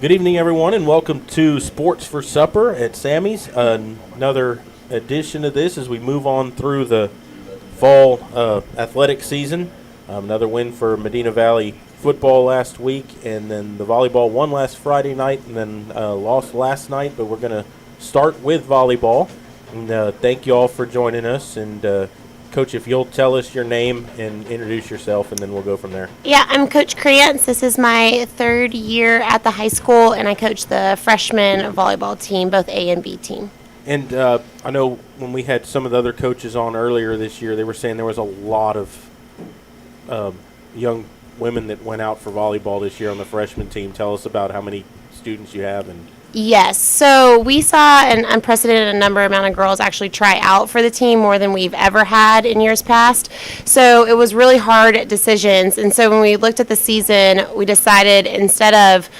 Good evening, everyone, and welcome to Sports for Supper at Sammy's. Another edition of this as we move on through the fall athletic season. Another win for Medina Valley football last week, and then the volleyball won last Friday night and then lost last night. But we're going to start with volleyball. And thank you all for joining us. And Coach, if you'll tell us your name and introduce yourself, and then we'll go from there. Yeah, I'm Coach Krantz. This is my third year at the high school, and I coach the freshman volleyball team, both A and B team. And I know when we had some of the other coaches on earlier this year, they were saying there was a lot of young women that went out for volleyball this year on the freshman team. Tell us about how many students you have. And Yes, so we saw an unprecedented amount of girls actually try out for the team, more than we've ever had in years past. So it was really hard decisions. And so when we looked at the season, we decided instead of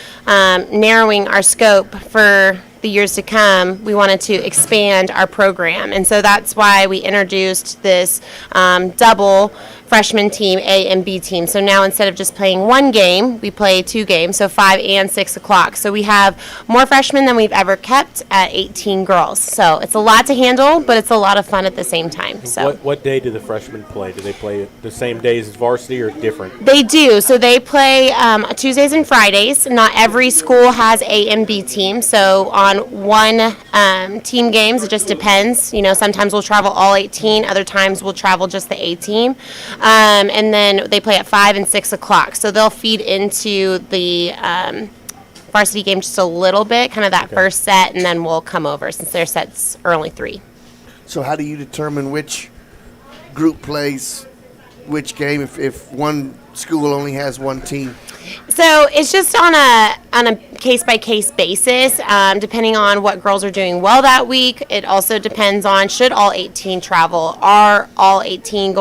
narrowing our scope for the years to come, we wanted to expand our program. And so that's why we introduced this double freshman team, A and B team. So now instead of just playing one game, we play two games, so 5 and 6 o'clock. So we have more freshmen than we've ever kept at 18 girls. So it's a lot to handle, but it's a lot of fun at the same time. So what day do the freshmen play? Do they play the same days as varsity or different? They do. So they play Tuesdays and Fridays. Not every school has A and B team. So on one team games, it just depends. You know, sometimes we'll travel all 18. Other times we'll travel just the A team. And then they play at 5 and 6 o'clock. So they'll feed into the varsity game just a little bit, kind of that first set, and then we'll come over since their sets are only 3. So how do you determine which group plays which game if one school only has one team? So it's just on a case-by-case basis, depending on what girls are doing well that week. It also depends on, should all 18 travel? Are all 18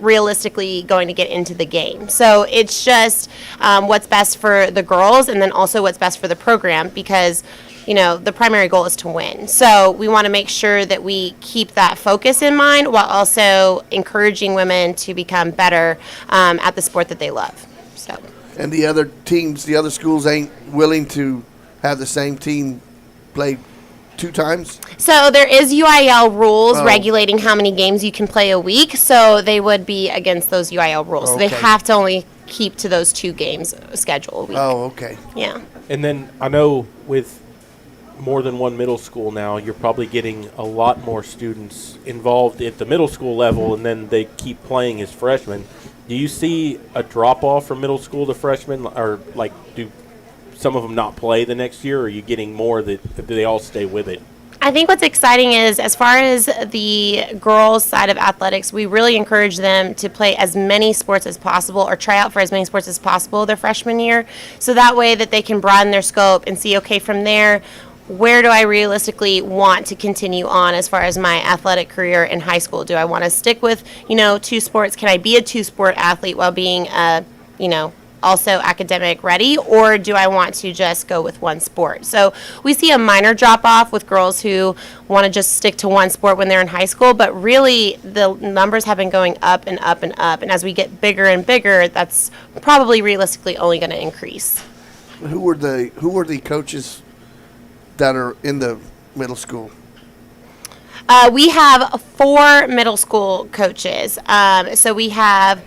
realistically going to get into the game? So it's just what's best for the girls, and then also what's best for the program, because you know, the primary goal is to win. So we want to make sure that we keep that focus in mind while also encouraging women to become better at the sport that they love. So. And the other teams, the other schools ain't willing to have the same team play 2 times? So there is UIL rules regulating how many games you can play a week, so they would be against those UIL rules. Okay. So they have to only keep to those 2 games schedule a week. Oh, okay. Yeah. And then I know with more than one middle school now, you're probably getting a lot more students involved at the middle school level, and then they keep playing as freshmen. Do you see a drop-off from middle school to freshmen, or like do some of them not play the next year, or are you getting more that do they all stay with it? I think what's exciting is, as far as the girls' side of athletics, we really encourage them to play as many sports as possible or try out for as many sports as possible their freshman year, so that way that they can broaden their scope and see, okay, from there, where do I realistically want to continue on as far as my athletic career in high school? Do I want to stick with, 2 sports? Can I be a 2-sport athlete while being, also academic ready, or do I want to just go with one sport? So we see a minor drop off with girls who want to just stick to one sport when they're in high school, but really the numbers have been going up and up and up, and as we get bigger and bigger, that's probably realistically only going to increase. Who were the coaches that are in the middle school? We have 4 middle school coaches. So we have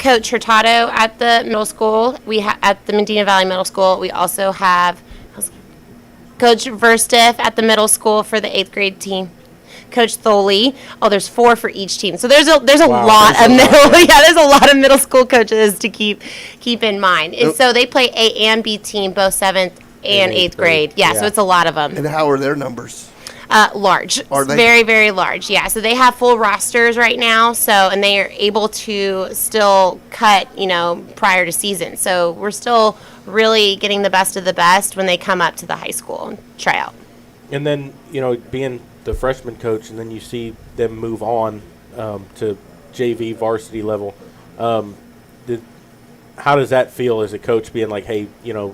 Coach Hurtado at the middle school. We at the Medina Valley Middle School. We also have Coach Verstiff at the middle school for the 8th grade team. Coach Tholey. Oh, there's 4 for each team. So there's a lot of middle. Yeah, there's a lot of middle school coaches to keep in mind. And so they play A and B team, both 7th and 8th grade. Yeah, so it's a lot of them. And how are their numbers? Large. Are they? Very, very large, yeah. So they have full rosters right now, and they are able to still cut, prior to season. So we're still really getting the best of the best when they come up to the high school and try out. And then, being the freshman coach, and then you see them move on to JV varsity level. How does that feel as a coach, being like, hey,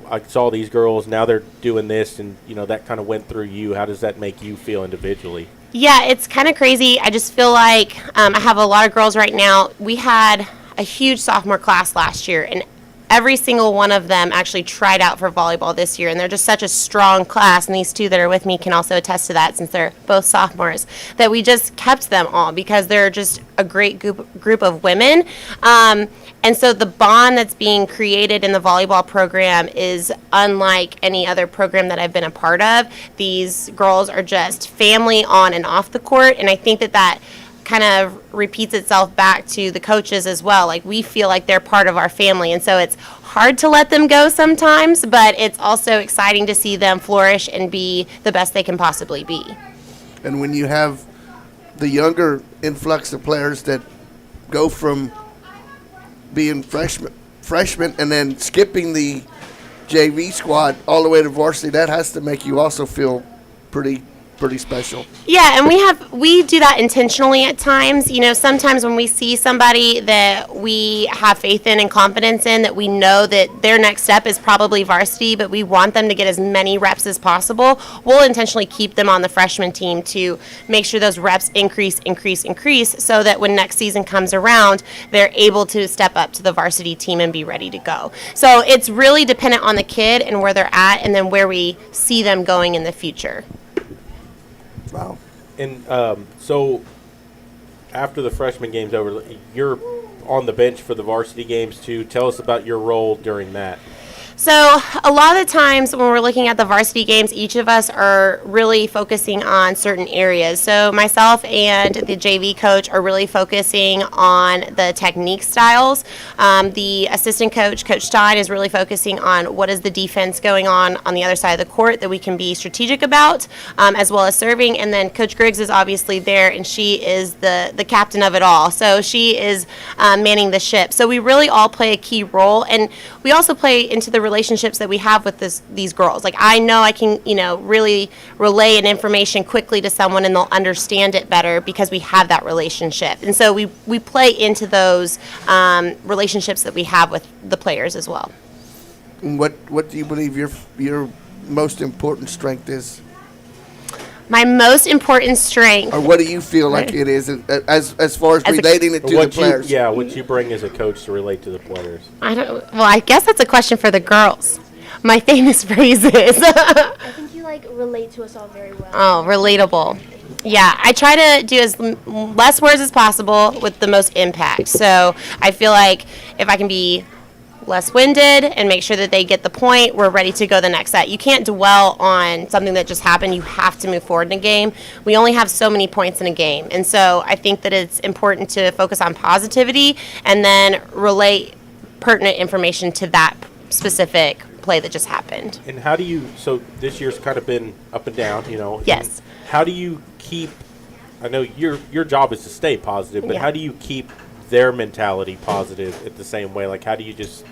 I saw these girls, now they're doing this, and, that kind of went through you. How does that make you feel individually? Yeah, it's kind of crazy. I just feel like I have a lot of girls right now. We had a huge sophomore class last year, and every single one of them actually tried out for volleyball this year, and they're just such a strong class, and these two that are with me can also attest to that since they're both sophomores, that we just kept them all because they're just a great group of women. And so the bond that's being created in the volleyball program is unlike any other program that I've been a part of. These girls are just family on and off the court, and I think that kind of repeats itself back to the coaches as well. Like, we feel like they're part of our family, and so it's hard to let them go sometimes, but it's also exciting to see them flourish and be the best they can possibly be. And when you have the younger influx of players that go from being freshmen and then skipping the JV squad all the way to varsity, that has to make you also feel pretty special. Yeah, and we do that intentionally at times. You know, sometimes when we see somebody that we have faith in and confidence in, that we know that their next step is probably varsity, but we want them to get as many reps as possible, we'll intentionally keep them on the freshman team to make sure those reps increase, so that when next season comes around, they're able to step up to the varsity team and be ready to go. So it's really dependent on the kid and where they're at, and then where we see them going in the future. Wow. And so after the freshman game's over, you're on the bench for the varsity games too. Tell us about your role during that. So a lot of the times when we're looking at the varsity games, each of us are really focusing on certain areas. So myself and the JV coach are really focusing on the technique styles. The assistant coach, Coach Stein, is really focusing on what is the defense going on the other side of the court that we can be strategic about, as well as serving. And then Coach Griggs is obviously there, and she is the captain of it all. So she is manning the ship. So we really all play a key role, and we also play into the relationships that we have with these girls. Like, I know I can, really relay an information quickly to someone and they'll understand it better because we have that relationship. And so we play into those relationships that we have with the players as well. And what do you believe your most important strength is? My most important strength. Or what do you feel like it is as far as relating it to the players? What you bring as a coach to relate to the players. I guess that's a question for the girls. My famous phrases. I think you relate to us all very well. Oh, relatable. Yeah, I try to do as less words as possible with the most impact. So I feel like if I can be less winded and make sure that they get the point, we're ready to go the next set. You can't dwell on something that just happened. You have to move forward in a game. We only have so many points in a game. And so I think that it's important to focus on positivity and then relate pertinent information to that specific play that just happened. And how do you, so this year's kind of been up and down, Yes. How do you keep, I know your job is to stay positive, but Yeah. how do you keep their mentality positive at the same way? Like, how do you just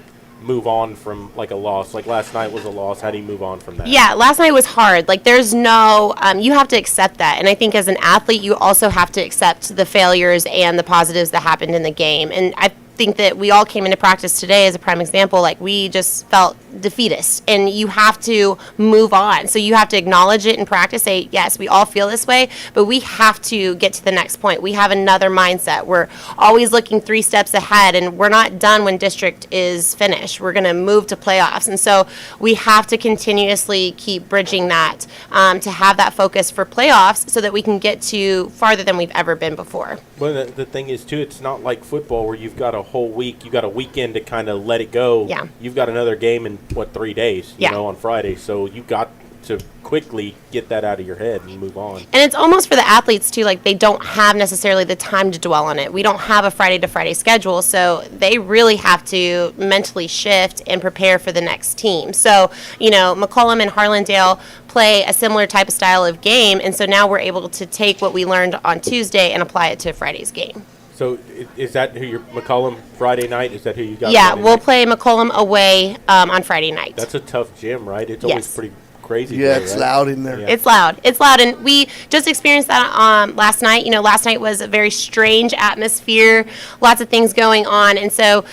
move on from a loss? Like last night was a loss. How do you move on from that? Yeah, last night was hard. There's no, you have to accept that. And I think as an athlete, you also have to accept the failures and the positives that happened in the game. And I think that we all came into practice today as a prime example. We just felt defeatist, and you have to move on. So you have to acknowledge it in practice, say, yes, we all feel this way, but we have to get to the next point. We have another mindset. We're always looking 3 steps ahead, and we're not done when district is finished. We're going to move to playoffs. And so we have to continuously keep bridging that to have that focus for playoffs so that we can get to farther than we've ever been before. Well, the thing is, too, it's not like football where you've got a whole week, you got a weekend to kind of let it go. Yeah. You've got another game in 3 days, Yeah. on Friday. So you got to quickly get that out of your head and move on. And it's almost for the athletes too, they don't have necessarily the time to dwell on it. We don't have a Friday to Friday schedule, so they really have to mentally shift and prepare for the next team. So, McCollum and Harlandale play a similar type of style of game, and so now we're able to take what we learned on Tuesday and apply it to Friday's game. So is that who you're, McCollum, Friday night? Is that who you got? Yeah, Friday we'll night? play McCollum away on Friday night. That's a tough gym, right? It's always Yes. pretty crazy. Yeah, there, it's right? loud in there. Yeah. It's loud, and we just experienced that last night. Last night was a very strange atmosphere, lots of things going on, and so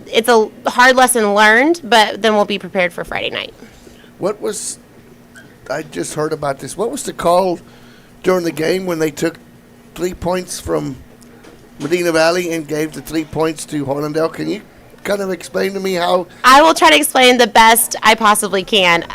it's a hard lesson learned, but then we'll be prepared for Friday night. I just heard about this. What was the call during the game when they took 3 points from Medina Valley and gave the 3 points to Harlandale? Can you kind of explain to me how? I will try to explain the best I possibly can.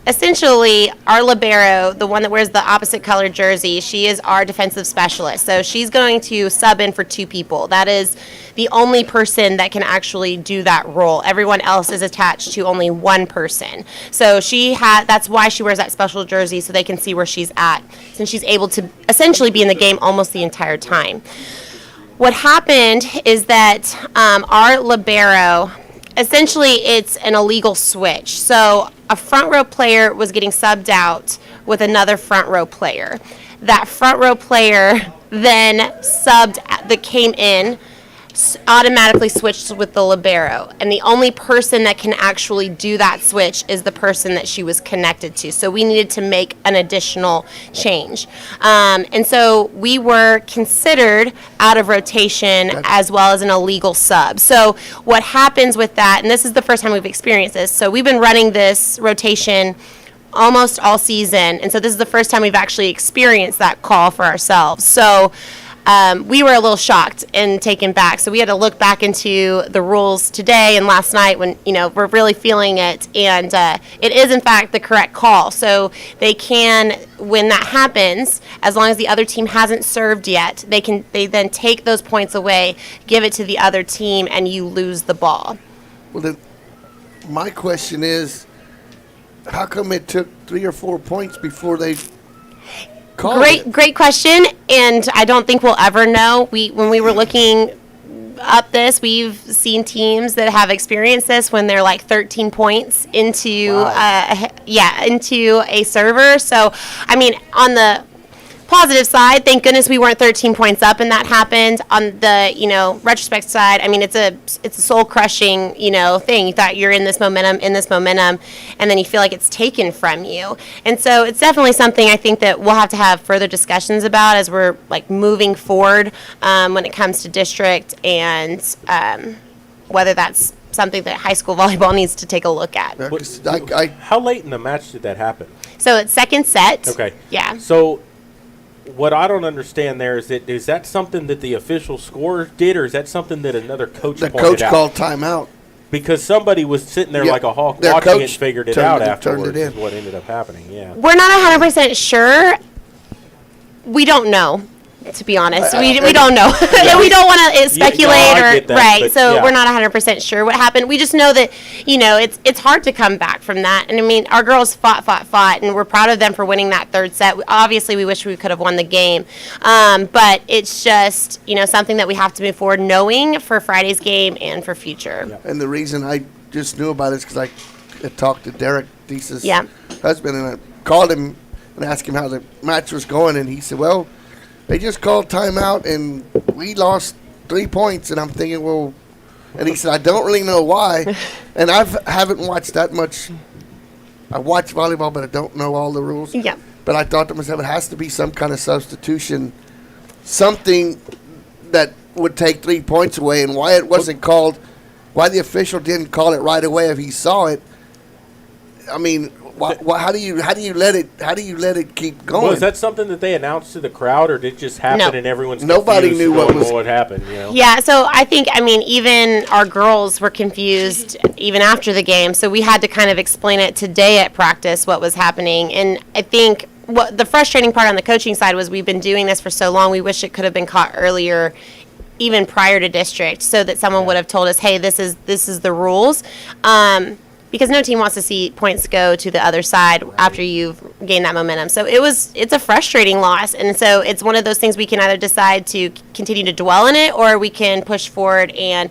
Essentially, our libero, the one that wears the opposite colored jersey, she is our defensive specialist. So she's going to sub in for 2 people. That is the only person that can actually do that role. Everyone else is attached to only one person. So that's why she wears that special jersey, so they can see where she's at, since she's able to essentially be in the game almost the entire time. What happened is that our libero, essentially it's an illegal switch. So a front row player was getting subbed out with another front row player. That front row player then that came in, automatically switched with the libero, and the only person that can actually do that switch is the person that she was connected to. So we needed to make an additional change, and so we were considered out of rotation as well as an illegal sub. So what happens with that, and this is the first time we've experienced this, so we've been running this rotation almost all season, and so this is the first time we've actually experienced that call for ourselves. So we were a little shocked and taken back. So we had to look back into the rules today and last night when, we're really feeling it. And it is, in fact, the correct call. So they can, when that happens, as long as the other team hasn't served yet, they then take those points away, give it to the other team, and you lose the ball. Well, then, my question is, how come it took 3 or 4 points before they called it? Great question, and I don't think we'll ever know. When we were looking up this, we've seen teams that have experienced this when they're like 13 points into into a server. So, I mean, on the positive side, thank goodness we weren't 13 points up and that happened. On the retrospect side, I mean, it's a soul crushing thing. You thought you're in this momentum, and then you feel like it's taken from you. And so it's definitely something I think that we'll have to have further discussions about as we're like moving forward when it comes to district, and whether that's something that high school volleyball needs to take a look at. How late in the match did that happen? So it's second set. Okay. Yeah. So what I don't understand there is that something that the official scorer did, or is that something that another coach The pointed coach out? called timeout. Because somebody was sitting there Yeah, like a hawk their watching it and coach figured it turned out it- afterwards. turned it in. Is what ended up happening, yeah. We're not 100% sure. We don't know, to be honest. We don't know. We don't want to speculate I get that, right. but So yeah. we're not 100% sure what happened. We just know that, it's hard to come back from that. And I mean, our girls fought, and we're proud of them for winning that third set. Obviously, we wish we could have won the game. But it's just, something that we have to move forward knowing for Friday's game and for future. Yeah. And the reason I just knew about it is because I had talked to Derek, Deese's Yeah. husband, and I called him and asked him how the match was going, and he said, well, they just called timeout, and we lost 3 points. And I'm thinking, well, and he said, I don't really know why. And I haven't watched that much. I watch volleyball, but I don't know all the rules. Yeah. But I thought to myself, it has to be some kind of substitution, something that would take 3 points away, and why it wasn't called, why the official didn't call it right away if he saw it. I mean, how do you let it keep going? Was that something that they announced to the crowd, or did it just happen No. and everyone's Nobody confused knew going, what happened? Yeah, so I think, even our girls were confused even after the game, so we had to kind of explain it today at practice what was happening. And I think what the frustrating part on the coaching side was we've been doing this for so long, we wish it could have been caught earlier, even prior to district, so that someone would have told us, hey, this is the rules. Because no team wants to see points go to the other side after you've gained that momentum. So it's a frustrating loss. And so it's one of those things we can either decide to continue to dwell in it, or we can push forward and,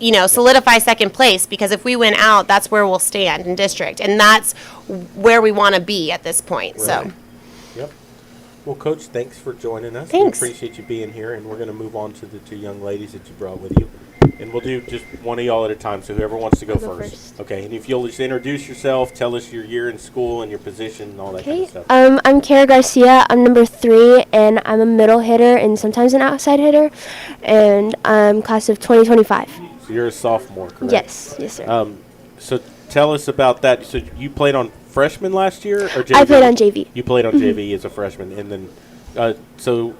solidify second place. Because if we win out, that's where we'll stand in district. And that's where we want to be at this point. Right. So. Yep. Well, Coach, thanks for joining us. Thanks. We appreciate you being here, and we're going to move on to the 2 young ladies that you brought with you. And we'll do just one of y'all at a time, so whoever wants to go I'll go first. first. Okay, and if you'll just introduce yourself, tell us your year in school and your position and all that kind Okay. of stuff. I'm Kara Garcia. I'm number 3, and I'm a middle hitter and sometimes an outside hitter. And I'm class of 2025. So you're a sophomore, correct? Yes, sir. So tell us about that. So you played on freshman last year, or JV? I played on JV. You played on JV as a freshman, and then so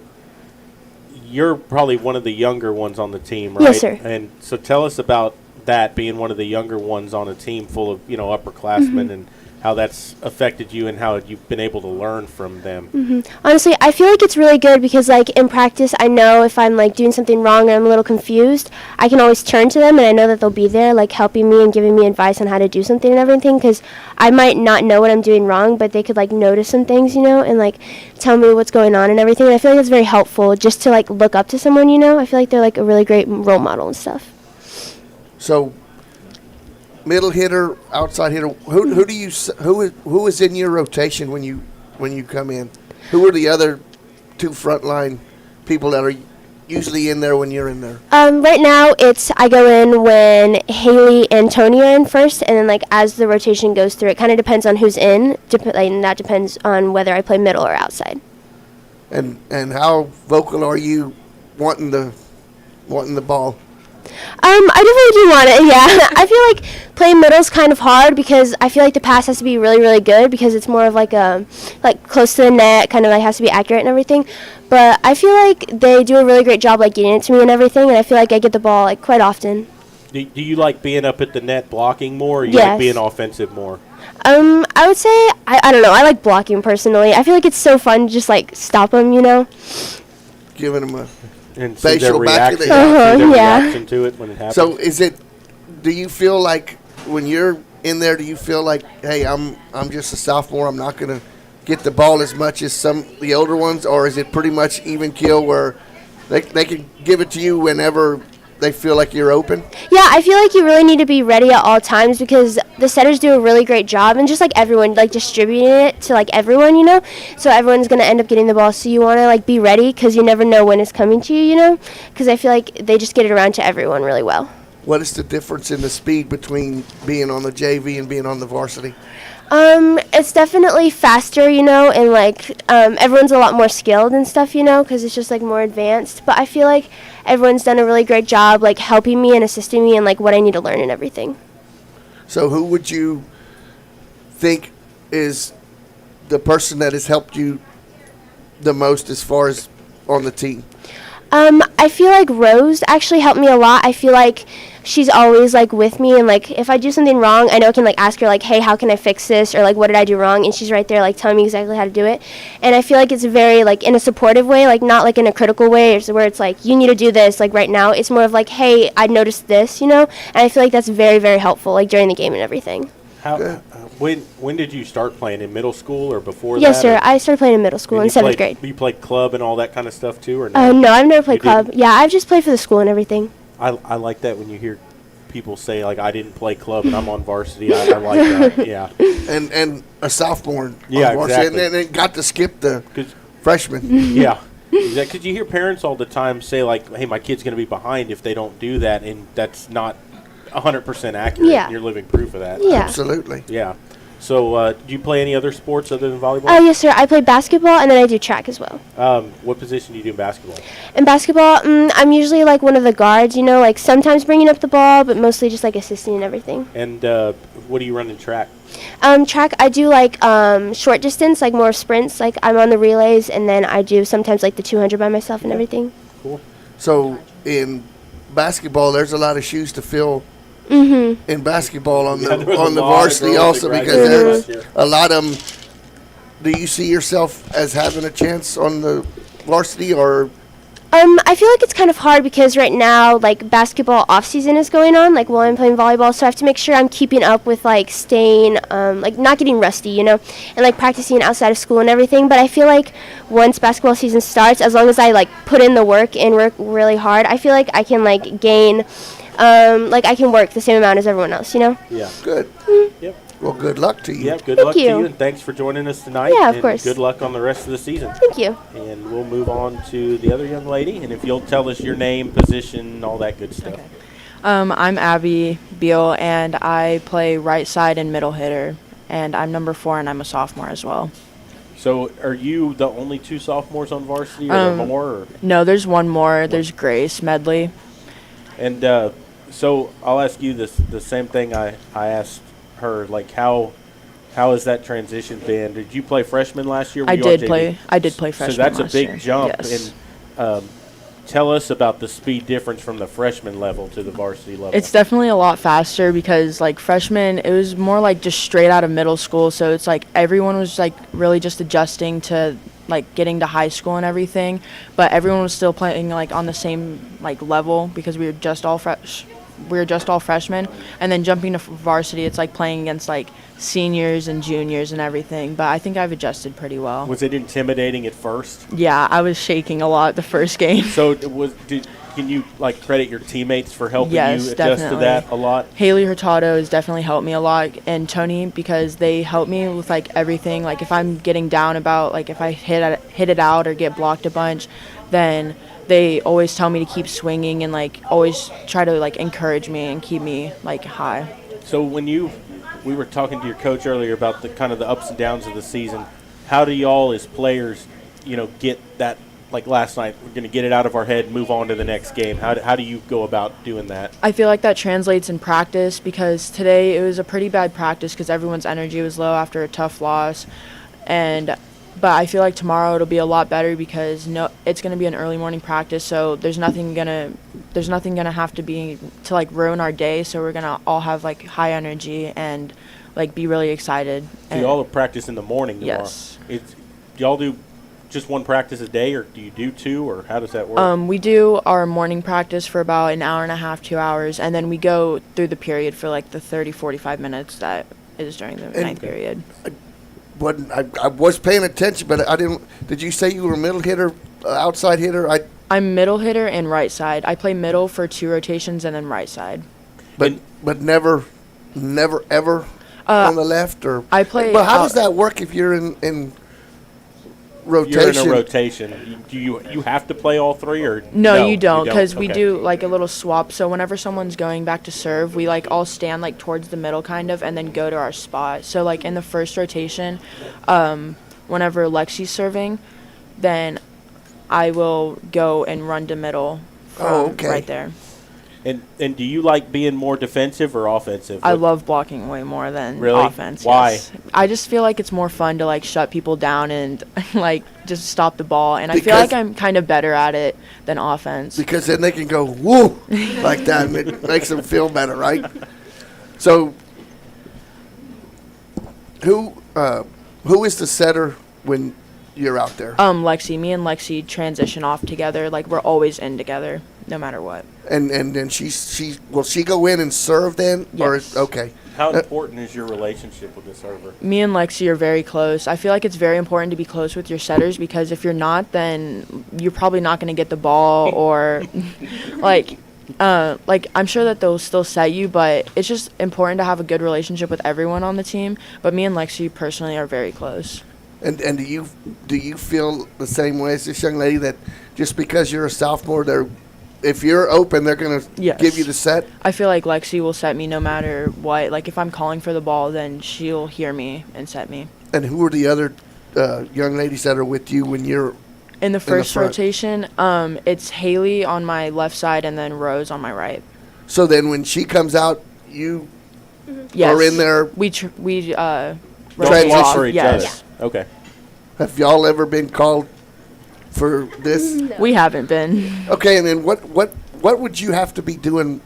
you're probably one of the younger ones on the team, right? Yes, sir. And so tell us about that being one of the younger ones on a team full of upperclassmen and how that's affected you and how you've been able to learn from them. Honestly, I feel like it's really good because, like, in practice, I know if I'm, like, doing something wrong or I'm a little confused, I can always turn to them, and I know that they'll be there, like, helping me and giving me advice on how to do something and everything, because I might not know what I'm doing wrong, but they could, like, notice some things, and, like, tell me what's going on and everything. And I feel like that's very helpful just to, like, look up to someone, I feel like they're, like, a really great role model and stuff. So, middle hitter, outside hitter. Who is in your rotation when you come in? Who are the other two frontline people that are usually in there when you're in there? Right now, I go in when Haley and Tony are in first, and then, like, as the rotation goes through, it kind of depends on who's in. And that depends on whether I play middle or outside. And how vocal are you wanting the ball? I definitely do want it, yeah. I feel like playing middle is kind of hard because I feel like the pass has to be really, really good because it's more of like close to the net, kind of like has to be accurate and everything. But I feel like they do a really great job like getting it to me and everything, and I feel like I get the ball like quite often. Do you like being up at the net blocking more, or you Yes. like being offensive more? I would say, I don't know, I like blocking personally. I feel like it's so fun to just like stop them, Giving them a And see their facial back of reaction, the reaction to it when it happens. So do you feel like when you're in there, do you feel like, hey, I'm just a sophomore, I'm not going to get the ball as much as some of the older ones, or is it pretty much even kill where they can give it to you whenever they feel like you're open? Yeah, I feel like you really need to be ready at all times because the setters do a really great job, and just like everyone, like distributing it to like everyone, so everyone's going to end up getting the ball. So you want to like be ready because you never know when it's coming to you, because I feel like they just get it around to everyone really well. What is the difference in the speed between being on the JV and being on the varsity? It's definitely faster, and like everyone's a lot more skilled and stuff, because it's just like more advanced. But I feel like everyone's done a really great job, like helping me and assisting me in like what I need to learn and everything. So who would you think is the person that has helped you the most as far as on the team? I feel like Rose actually helped me a lot. I feel like she's always like with me, and like if I do something wrong, I know I can like ask her like, hey, how can I fix this, or like what did I do wrong, and she's right there like telling me exactly how to do it. And I feel like it's very like in a supportive way, like not like in a critical way where it's like you need to do this like right now. It's more of like, hey, I noticed this, and I feel like that's very, very helpful like during the game and everything. When did you start playing, in middle school or before that? Yes, sir. I started playing in middle school in 7th grade. You played club and all that kind of stuff too, or no? No, I've never played You club. didn't? Yeah, I've just played for the school and everything. I like that when you hear people say like, I didn't play club and I'm on varsity. I like that. Yeah. And a sophomore. Yeah, on varsity, exactly. And then got to skip the 'Cause- freshman. Yeah. Because you hear parents all the time say like, hey, my kid's going to be behind if they don't do that, and that's not 100% accurate. Yeah. You're living proof of that. Yeah. Absolutely. Yeah. So, do you play any other sports other than volleyball? Yes, sir. I play basketball, and then I do track as well. What position do you do in basketball? In basketball, I'm usually like one of the guards, like sometimes bringing up the ball, but mostly just like assisting and everything. And what do you run in track? Track, I do like short distance, like more sprints. Like I'm on the relays, and then I do sometimes like the 200 by myself and everything. Cool. So in basketball, there's a lot of shoes to fill. In basketball on Yeah, the there was on a the lot of varsity girls that also, because graduated there's last year. a lot of them. Do you see yourself as having a chance on the varsity, or I feel like it's kind of hard because right now, like, basketball off-season is going on, like, while I'm playing volleyball, so I have to make sure I'm keeping up with, like, staying, like, not getting rusty, and, like, practicing outside of school and everything, but I feel like once basketball season starts, as long as I, like, put in the work and work really hard, I feel like I can, like, gain, like, I can work the same amount as everyone else, Yeah. good? Yep. Well, good luck to you. Yeah. Good Thank luck to you. you, and thanks for joining us tonight. Yeah, of and course. Good luck on the rest of the season. Thank you. And we'll move on to the other young lady, and if you'll tell us your name, position, all that good stuff. Okay. I'm Abby Beale, and I play right side and middle hitter, and I'm number 4, and I'm a sophomore as well. So, are you the only 2 sophomores on varsity, or are there more? Or? No, there's one more. There's Grace Medley. And so, I'll ask you the same thing I asked her. Like, how has that transition been? Did you play freshman last year? Were I you on did JV? play. I did play So freshman. that's a last big year. jump. Yes. And tell us about the speed difference from the freshman level to the varsity level. It's definitely a lot faster because like freshmen, it was more like just straight out of middle school. So it's like everyone was like really just adjusting to like getting to high school and everything, but everyone was still playing like on the same like level because we were just all freshmen. And then jumping to varsity, it's like playing against like seniors and juniors and everything. But I think I've adjusted pretty well. Was it intimidating at first? Yeah, I was shaking a lot the first game. So can you like credit your teammates for helping you adjust definitely. to that a lot? Haley Hurtado has definitely helped me a lot, and Tony, because they help me with like everything. Like if I'm getting down about like if I hit it out or get blocked a bunch, then they always tell me to keep swinging and like always try to like encourage me and keep me like high. So we were talking to your coach earlier about the kind of the ups and downs of the season. How do y'all as players, get that? Like last night, we're going to get it out of our head and move on to the next game. How do you go about doing that? I feel like that translates in practice because today it was a pretty bad practice because everyone's energy was low after a tough loss. But I feel like tomorrow it'll be a lot better because it's going to be an early morning practice, so there's nothing gonna have to be to like ruin our day. So we're gonna all have like high energy and like be really excited. So you all practice in the morning tomorrow. Yes. Do y'all do just one practice a day, or do you do two, or how does that work? We do our morning practice for about an hour and a half, 2 hours, and then we go through the period for like the 30, 45 minutes that is during the ninth period. I was paying attention, but I didn't. Did you say you were a middle hitter, outside hitter? I'm middle hitter and right side. I play middle for 2 rotations and then right side. But never ever on the left, or I play. But how does that work if you're in rotation? You're in a rotation. Do you have to play all three, or no, you don't, because we Okay. do like a little swap. So whenever someone's going back to serve, we like all stand like towards the middle kind of and then go to our spot. So like in the first rotation, whenever Lexi's serving, then I will go and run to middle from right there. And do you like being more defensive or offensive? I love blocking way more than Really? offense. Why? Yes. I just feel like it's more fun to like shut people down and like just stop the ball, and I feel like I'm kind of better at it than offense. Because then they can go woo like that, and it makes them feel better, right? So, who is the setter when you're out there? Me and Lexi transition off together. Like we're always in together, no matter what. And then will she go in and serve then? Yes. Or okay. How important is your relationship with the server? Me and Lexi are very close. I feel like it's very important to be close with your setters because if you're not, then you're probably not going to get the ball or like I'm sure that they'll still set you, but it's just important to have a good relationship with everyone on the team. But me and Lexi personally are very close. And do you feel the same way as this young lady, that just because you're a sophomore, if you're open, they're going to give you the set? I feel like Lexi will set me no matter what. Like if I'm calling for the ball, then she'll hear me and set me. And who are the other young ladies that are with you when you're in the first rotation? It's Haley on my left side and then Rose on my right. So then when she comes out, you are in there. We Transition. For each other. Okay. Have y'all ever been called for this? No. We haven't been. Okay, and then what would you have to be doing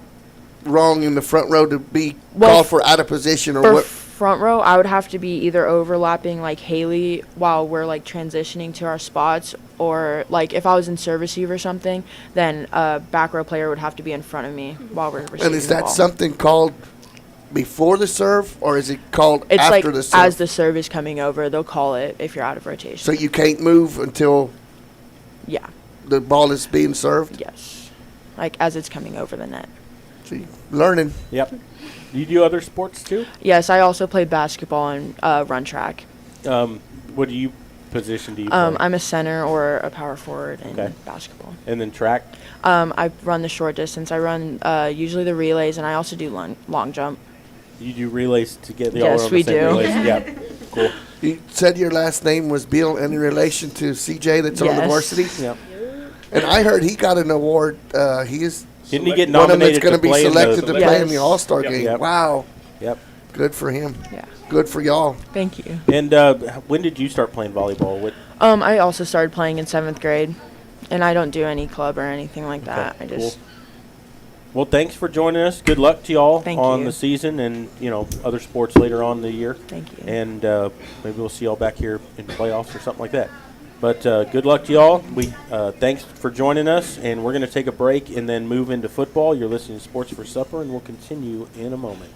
wrong in the front row to be called for out of position, or for what? Front row, I would have to be either overlapping like Haley while we're like transitioning to our spots, or like if I was in serve receive or something, then a back row player would have to be in front of me while we're receiving. And is the that ball. something called before the serve, or is it called It's after like the serve? as the serve is coming over, they'll call it if you're out of rotation. So you can't move until the ball is being served? Yes. Like as it's coming over the net. So you're learning. Yep. You do other sports too? Yes, I also play basketball and run track. What position do you play? I'm a center or a power forward in basketball. And then track? I run the short distance. I run usually the relays, and I also do long jump. You do relays to get the all Yes, on the we same do. relays? Yeah. Cool. You said your last name was Beale, any relation to CJ that's on the Yes. varsity? Yep. And I heard he got an award. He is Didn't he get one of them that's nominated going to be play in selected to the? play in the Yes. All-Star game. Yep. Wow. Yep. Good for him. Yeah. Good for y'all. Thank you. And when did you start playing volleyball? I also started playing in 7th grade. And I don't do any club or anything like that. Okay, I just Well, thanks for joining us. Good luck to y'all Thank on you. the season and, other sports later on in the year. Thank you. And maybe we'll see y'all back here in playoffs or something like that. But good luck to y'all. Thanks for joining us, and we're going to take a break and then move into football. You're listening to Sports for Supper, and we'll continue in a moment.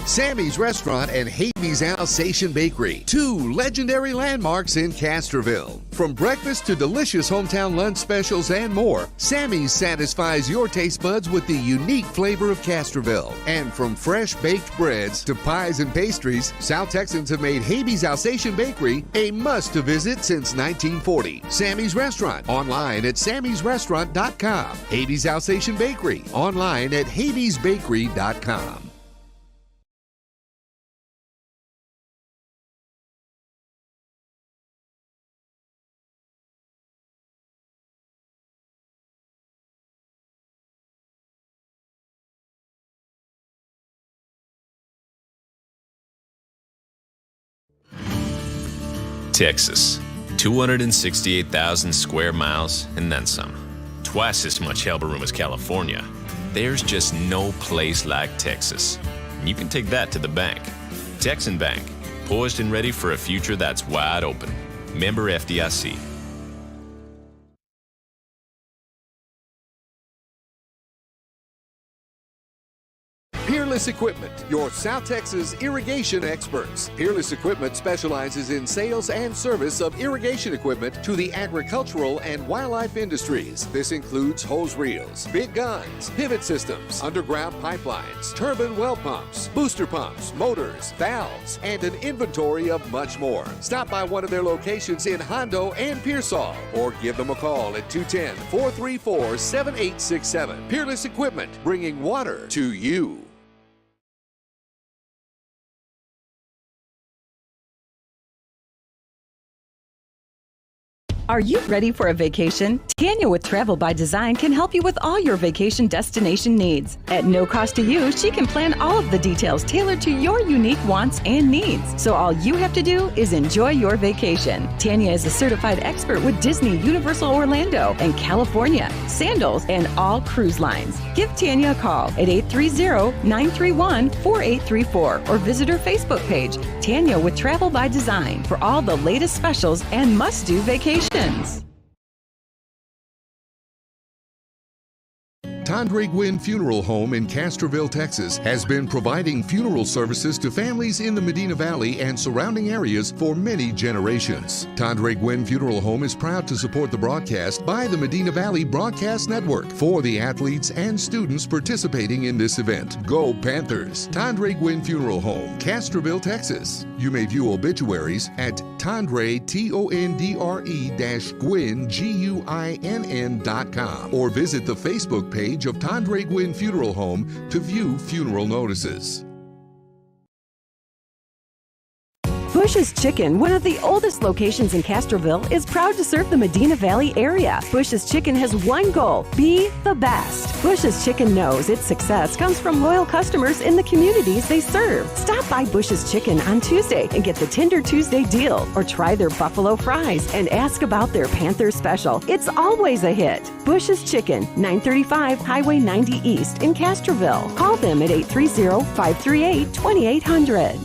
Sammy's Restaurant and Habeas Alsatian Bakery, two legendary landmarks in Castroville. From breakfast to delicious hometown lunch specials and more, Sammy's satisfies your taste buds with the unique flavor of Castroville. And from fresh baked breads to pies and pastries, South Texans have made Habeas Alsatian Bakery a must-to-visit since 1940. Sammy's Restaurant, online at sammysrestaurant.com. Habeas Alsatian Bakery, online at habeasbakery.com. Texas, 268,000 square miles and then some. Twice as much elbow room as California. There's just no place like Texas. And you can take that to the bank. Texan Bank, poised and ready for a future that's wide open. Member FDIC. Peerless Equipment, your South Texas irrigation experts. Peerless Equipment specializes in sales and service of irrigation equipment to the agricultural and wildlife industries. This includes hose reels, big guns, pivot systems, underground pipelines, turbine well pumps, booster pumps, motors, valves, and an inventory of much more. Stop by one of their locations in Hondo and Pearsall or give them a call at 210-434-7867. Peerless Equipment, bringing water to you. Are you ready for a vacation? Tanya with Travel by Design can help you with all your vacation destination needs. At no cost to you, she can plan all of the details tailored to your unique wants and needs. So all you have to do is enjoy your vacation. Tanya is a certified expert with Disney, Universal Orlando, and California, Sandals, and all cruise lines. Give Tanya a call at 830-931-4834 or visit her Facebook page, Tanya with Travel by Design, for all the latest specials and must-do vacations. Tondre Gwynn Funeral Home in Castroville, Texas, has been providing funeral services to families in the Medina Valley and surrounding areas for many generations. Tondre Gwynn Funeral Home is proud to support the broadcast by the Medina Valley Broadcast Network for the athletes and students participating in this event. Go Panthers! Tondre Gwynn Funeral Home, Castroville, Texas. You may view obituaries at Tondre, Tondre-Gwynn, Guinn.com, or visit the Facebook page of Tondre Gwynn Funeral Home to view funeral notices. Bush's Chicken, one of the oldest locations in Castroville, is proud to serve the Medina Valley area. Bush's Chicken has one goal: be the best. Bush's Chicken knows its success comes from loyal customers in the communities they serve. Stop by Bush's Chicken on Tuesday and get the Tender Tuesday deal, or try their buffalo fries and ask about their Panther special. It's always a hit. Bush's Chicken, 935 Highway 90 East in Castroville. Call them at 830-538-2800.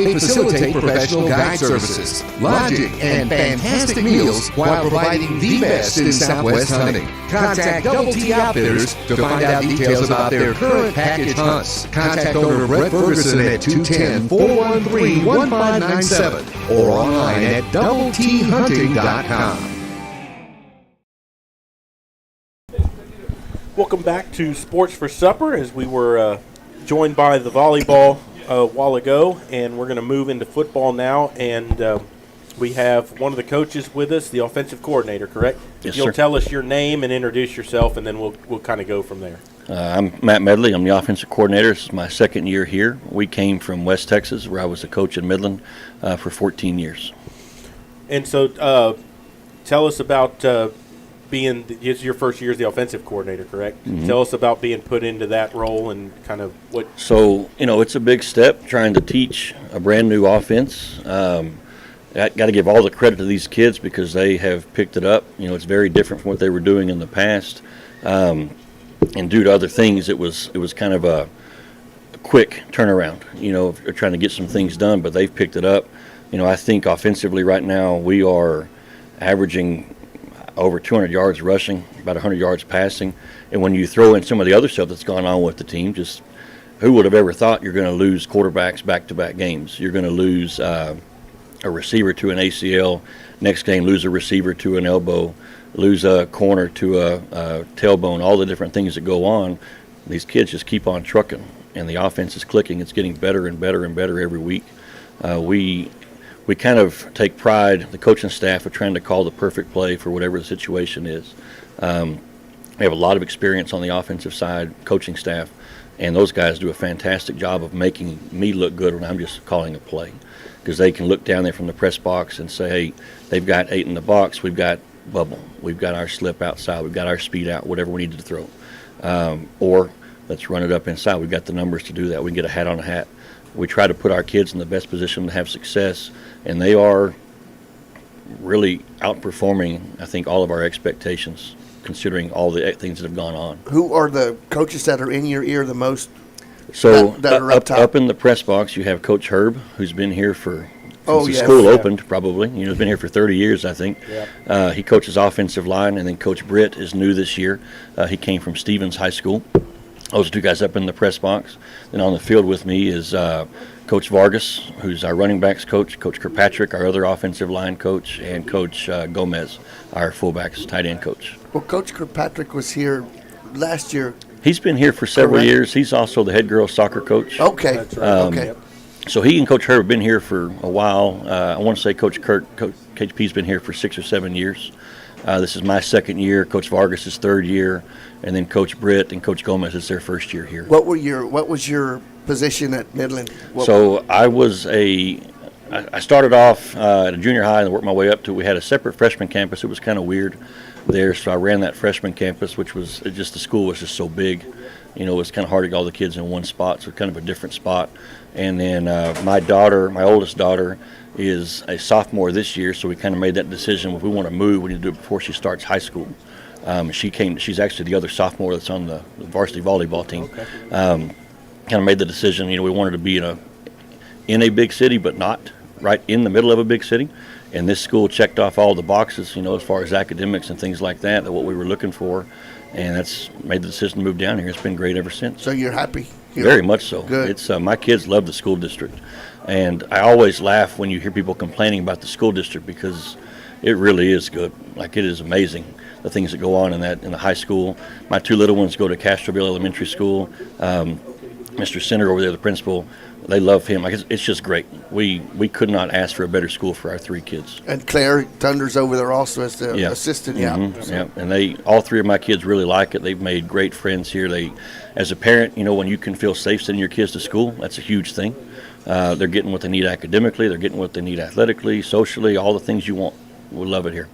Facilitate professional guide services, lodging, and fantastic meals while providing the best in Southwest hunting. Contact Double T Outfitters to find out details about their current package hunts. Contact owner Brett Ferguson at 210-413-1597 or online at doubleThunting.com. Welcome back to Sports for Supper, as we were joined by the volleyball a while ago, and we're going to move into football now, and we have one of the coaches with us, the offensive coordinator, correct? Yes, You'll sir. tell us your name and introduce yourself, and then we'll kind of go from there. I'm Matt Medley. I'm the offensive coordinator. This is my second year here. We came from West Texas, where I was the coach in Midland for 14 years. And so tell us about it's your first year as the offensive coordinator, correct? Mm-hmm. Tell us about being put into that role and kind of what. So, it's a big step trying to teach a brand new offense. I got to give all the credit to these kids because they have picked it up. It's very different from what they were doing in the past. And due to other things, it was kind of a quick turnaround, trying to get some things done, but they've picked it up. I think offensively right now we are averaging over 200 yards rushing, about 100 yards passing. And when you throw in some of the other stuff that's gone on with the team, just who would have ever thought you're going to lose quarterbacks back-to-back games? You're going to lose a receiver to an ACL, next game lose a receiver to an elbow, lose a corner to a tailbone, all the different things that go on. These kids just keep on trucking, and the offense is clicking. It's getting better and better and better every week. We kind of take pride, the coaching staff, of trying to call the perfect play for whatever the situation is. We have a lot of experience on the offensive side, coaching staff, and those guys do a fantastic job of making me look good when I'm just calling a play, because they can look down there from the press box and say, hey, they've got 8 in the box, we've got bubble, we've got our slip outside, we've got our speed out, whatever we need to throw. Or let's run it up inside. We've got the numbers to do that. We can get a hat on a hat. We try to put our kids in the best position to have success, and they are really outperforming, I think, all of our expectations, considering all the things that have gone on. Who are the coaches that are in your ear the most? So that are up top? Up in the press box, you have Coach Herb, who's been here since the yes. school Yeah. opened, probably. He's been here for 30 years, I think. Yeah. He coaches offensive line, and then Coach Britt is new this year. He came from Stevens High School. Those two guys up in the press box. Then on the field with me is Coach Vargas, who's our running backs coach, Coach Kirkpatrick, our other offensive line coach, and Coach Gomez, our fullbacks tight end coach. Well, Coach Kirkpatrick was here last year. He's been here for several Correct. years. He's also the head girls soccer coach. Okay. That's right. Okay. Yep. So he and Coach Herb have been here for a while. I want to say Coach KP's been here for 6 or 7 years. This is my second year. Coach Vargas is third year, and then Coach Britt and Coach Gomez is their first year here. What was your position at Midland? So I started off at a junior high and worked my way up to. We had a separate freshman campus. It was kind of weird there, so I ran that freshman campus, which was the school was just so big. It was kind of hard to get all the kids in one spot, so kind of a different spot. And then my oldest daughter, is a sophomore this year, so we kind of made that decision. If we want to move, we need to do it before she starts high school. She's actually the other sophomore that's on the varsity volleyball team. Okay. Kind of made the decision, we wanted to be in a big city, but not right in the middle of a big city. And this school checked off all the boxes, as far as academics and things like that what we were looking for. And that's made the decision to move down here. It's been great ever since. So you're happy? Very much so. Good. It's my kids love the school district, and I always laugh when you hear people complaining about the school district because it really is good. Like, it is amazing the things that go on in the high school. My 2 little ones go to Castroville Elementary School. Mr. Center over there, the principal, they love him. It's just great. We could not ask for a better school for our 3 kids. And Claire Thunder's over there also as the assistant. Mm-hmm. Yeah, and all 3 of my kids really like it. They've made great friends here. As a parent, when you can feel safe sending your kids to school, that's a huge thing. They're getting what they need academically. They're getting what they need athletically, socially, all the things you want. We love it here.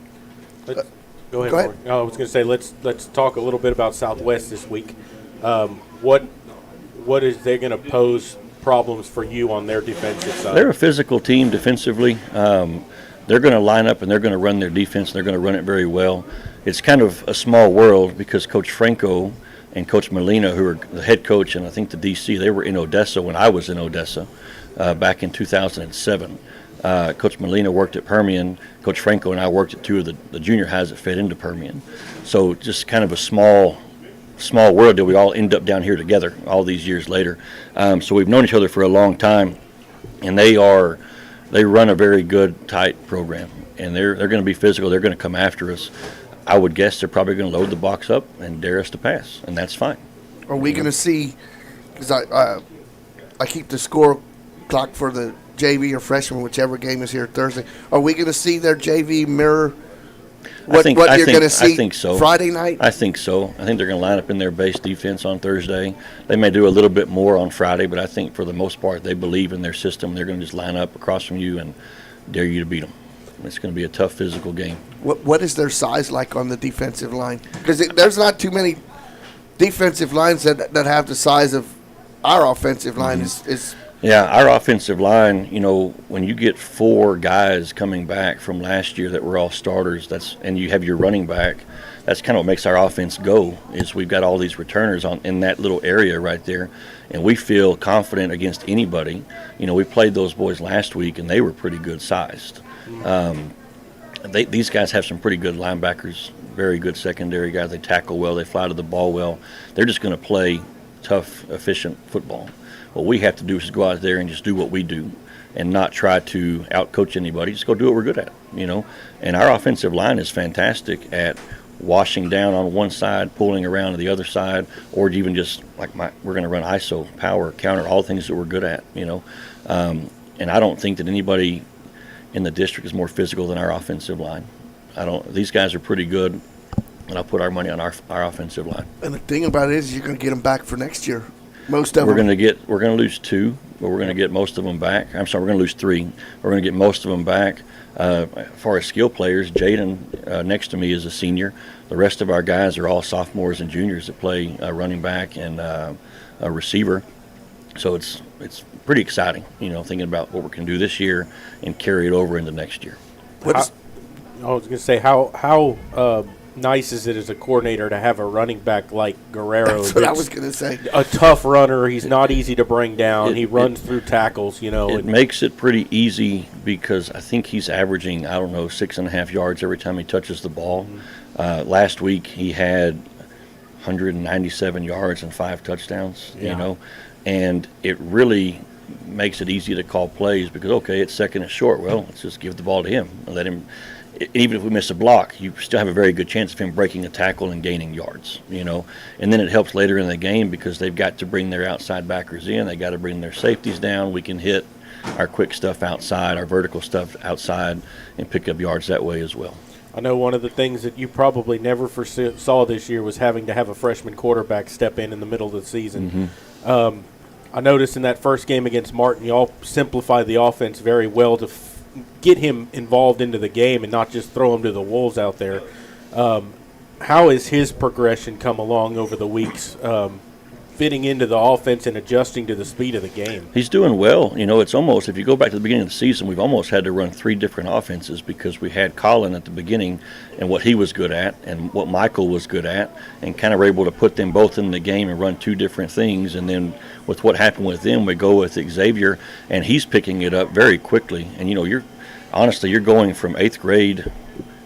Go ahead. Go ahead. Corey. I was going to say let's talk a little bit about Southwest this week. What is they going to pose problems for you on their defensive side? They're a physical team defensively. They're going to line up and they're going to run their defense. And they're going to run it very well. It's kind of a small world because Coach Franco and Coach Medley, who are the head coach and I think the DC, they were in Odessa when I was in Odessa back in 2007. Coach Medley worked at Permian. Coach Franco and I worked at 2 of the junior highs that fed into Permian. So just kind of a small world that we all end up down here together all these years later. So we've known each other for a long time, and they run a very good, tight program, and they're going to be physical. They're going to come after us. I would guess they're probably going to load the box up and dare us to pass, and that's fine. Are we going to see, because I keep the score clock for the JV or freshman, whichever game is here Thursday, are we going to see their JV mirror what you're going to see I think so. Friday night? I think so. I think they're going to line up in their base defense on Thursday. They may do a little bit more on Friday, but I think for the most part they believe in their system. They're going to just line up across from you and dare you to beat them. It's going to be a tough physical game. What is their size like on the defensive line? Because there's not too many defensive lines that have the size of our offensive line. Is Yeah, our offensive line, when you get 4 guys coming back from last year that were all starters, and you have your running back, that's kind of what makes our offense go, is we've got all these returners in that little area right there, and we feel confident against anybody. We played those boys last week, and they were pretty good sized. These guys have some pretty good linebackers, very good secondary guys. They tackle well, they fly to the ball well. They're just going to play tough, efficient football. What we have to do is go out there and just do what we do and not try to outcoach anybody. Just go do what we're good at, And our offensive line is fantastic at washing down on one side, pulling around to the other side, or even just we're going to run ISO, power, counter, all things that we're good at, And I don't think that anybody in the district is more physical than our offensive line. These guys are pretty good, and I'll put our money on our offensive line. And the thing about it is you're going to get them back for next year. Most of them. We're going to lose 2, but we're going to get most of them back. I'm sorry, we're going to lose 3. We're going to get most of them back. As far as skill players, Jaden next to me is a senior. The rest of our guys are all sophomores and juniors that play running back and a receiver. So it's pretty exciting, thinking about what we can do this year and carry it over into next year. I was going to say, how nice is it as a coordinator to have a running back like Guerrero? That's what I was going to say. A tough runner. He's not easy to bring down. He runs through tackles, It makes it pretty easy because I think he's averaging, 6.5 yards every time he touches the ball. Last week he had 197 yards and 5 touchdowns, and it really makes it easy to call plays because, okay, it's second and short. Well, let's just give the ball to him and let him. Even if we miss a block, you still have a very good chance of him breaking a tackle and gaining yards, And then it helps later in the game because they've got to bring their outside backers in. They got to bring their safeties down. We can hit our quick stuff outside, our vertical stuff outside, and pick up yards that way as well. I know one of the things that you probably never foresaw this year was having to have a freshman quarterback step in the middle of the season. I noticed in that first game against Martin, you all simplified the offense very well to get him involved into the game and not just throw him to the wolves out there. How has his progression come along over the weeks, fitting into the offense and adjusting to the speed of the game? He's doing well. It's almost, if you go back to the beginning of the season, we've almost had to run 3 different offenses because we had Colin at the beginning and what he was good at and what Michael was good at, and kind of were able to put them both in the game and run 2 different things. And then with what happened with them, we go with Xavier, and he's picking it up very quickly. And, you're going from 8th grade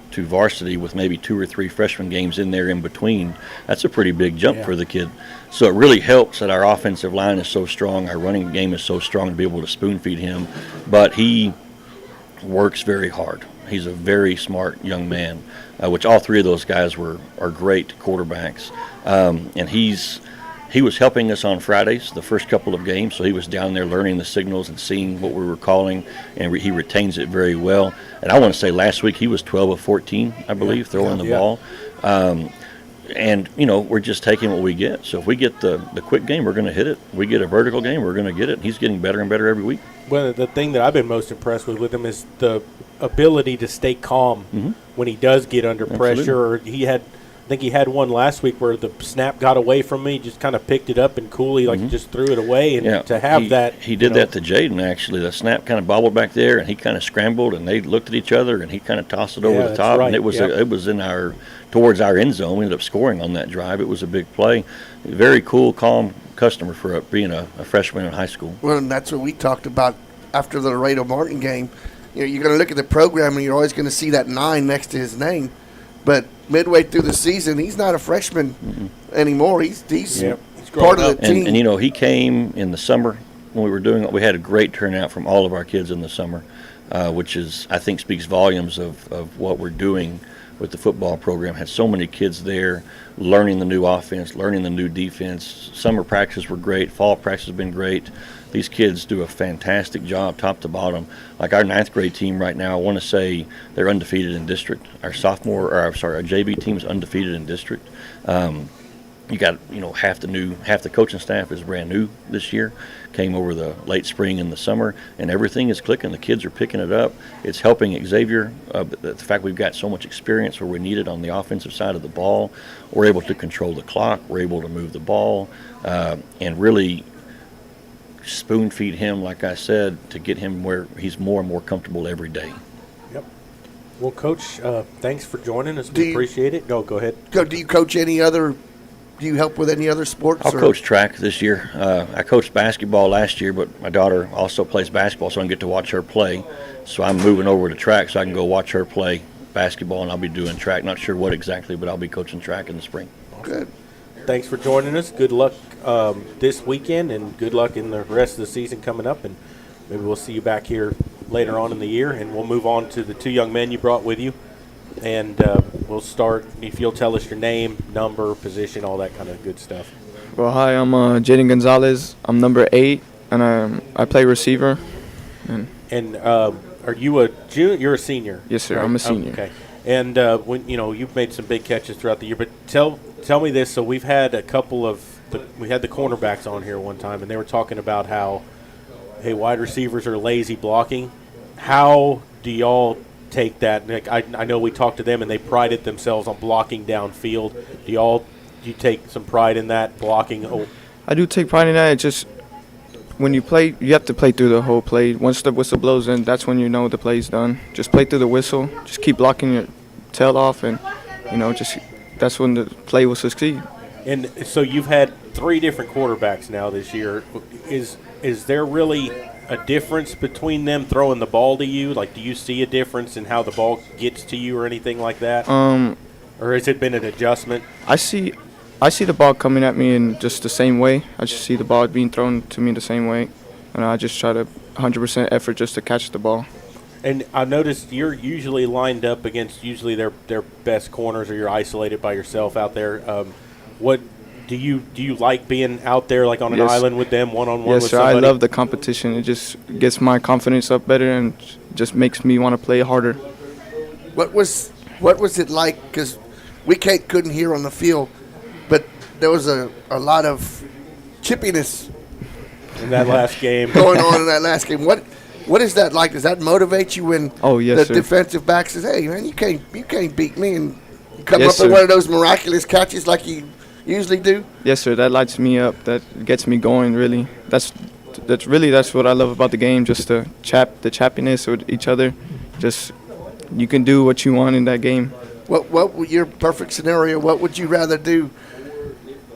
to varsity with maybe 2 or 3 freshman games in there in between. That's a pretty big jump for the kid. So it really helps that our offensive line is so strong, our running game is so strong to be able to spoon feed him. But he works very hard. He's a very smart young man, which all 3 of those guys are great quarterbacks. And he was helping us on Fridays, the first couple of games, so he was down there learning the signals and seeing what we were calling, and he retains it very well. And I want to say last week he was 12 of 14, I believe, throwing the ball. And, we're just taking what we get. So if we get the quick game, we're going to hit it. We get a vertical game, we're going to get it. He's getting better and better every week. Well, the thing that I've been most impressed with him is the ability to stay calm when he does get under pressure. Or I think he had one last week where the snap got away from me, just kind of picked it up and coolly, he just threw it away. And to have that. He did that to Jaden, actually. The snap kind of bobbled back there, and he kind of scrambled, and they looked at each other, and he kind of tossed it over the top. Right. And it was towards our end zone. We ended up scoring on that drive. It was a big play. Very cool, calm customer for being a freshman in high school. Well, and that's what we talked about after the Laredo Martin game. You're going to look at the program, and you're always going to see that 9 next to his name. But midway through the season, he's not a freshman anymore. He's part of the team. And he came in the summer when we were doing it. We had a great turnout from all of our kids in the summer, which I think speaks volumes of what we're doing with the football program. Had so many kids there learning the new offense, learning the new defense. Summer practices were great. Fall practice has been great. These kids do a fantastic job top to bottom. Like our 9th grade team right now, I want to say they're undefeated in district. Our JV team is undefeated in district. And you got, half the coaching staff is brand new this year, came over the late spring and the summer, and everything is clicking. The kids are picking it up. It's helping Xavier. The fact we've got so much experience where we need it on the offensive side of the ball, we're able to control the clock, we're able to move the ball, and really spoon feed him, like I said, to get him where he's more and more comfortable every day. Yep. Well, Coach, thanks for joining us. We appreciate it. Go ahead. Do you coach any other? Do you help with any other sports? I'll coach track this year. I coached basketball last year, but my daughter also plays basketball, so I can get to watch her play. So I'm moving over to track so I can go watch her play basketball, and I'll be doing track. Not sure what exactly, but I'll be coaching track in the spring. Good. Thanks for joining us. Good luck this weekend, and good luck in the rest of the season coming up. And maybe we'll see you back here later on in the year, and we'll move on to the two young men you brought with you. And we'll start, if you'll tell us your name, number, position, all that kind of good stuff. Well, hi, I'm Jaden Gonzalez. I'm number 8, and I play receiver. And are you a junior? You're a senior. Yes, sir. Right? I'm a senior. Okay. And when you've made some big catches throughout the year, but tell me this. So we've had we had the cornerbacks on here one time, and they were talking about how, hey, wide receivers are lazy blocking. How do y'all take that? Like, I know we talked to them, and they prided themselves on blocking downfield. Do you take some pride in that blocking? Oh. I do take pride in that. It's just when you play, you have to play through the whole play. Once the whistle blows in, that's when you know the play's done. Just play through the whistle. Just keep blocking your tail off, and that's when the play will succeed. And so you've had 3 different quarterbacks now this year. Is there really a difference between them throwing the ball to you? Like, do you see a difference in how the ball gets to you or anything like that? Or has it been an adjustment? I see the ball coming at me in just the same way. I just see the ball being thrown to me the same way, and I just try to 100% effort just to catch the ball. And I noticed you're usually lined up against their best corners, or you're isolated by yourself out there. What do you like being out there, like on an island with them, one-on-one with somebody? Yes, sir. I love the competition. It just gets my confidence up better and just makes me want to play harder. What was it like? Because we couldn't hear on the field, but there was a lot of chippiness in that last game going on in that last game. What is that like? Does that motivate you when the defensive back says, "Hey, man, you can't beat me," and come up with one of those miraculous catches like you usually do? Yes, sir. That lights me up. That gets me going. Really, that's what I love about the game. Just the chappiness with each other. Just you can do what you want in that game. What would your perfect scenario? What would you rather do?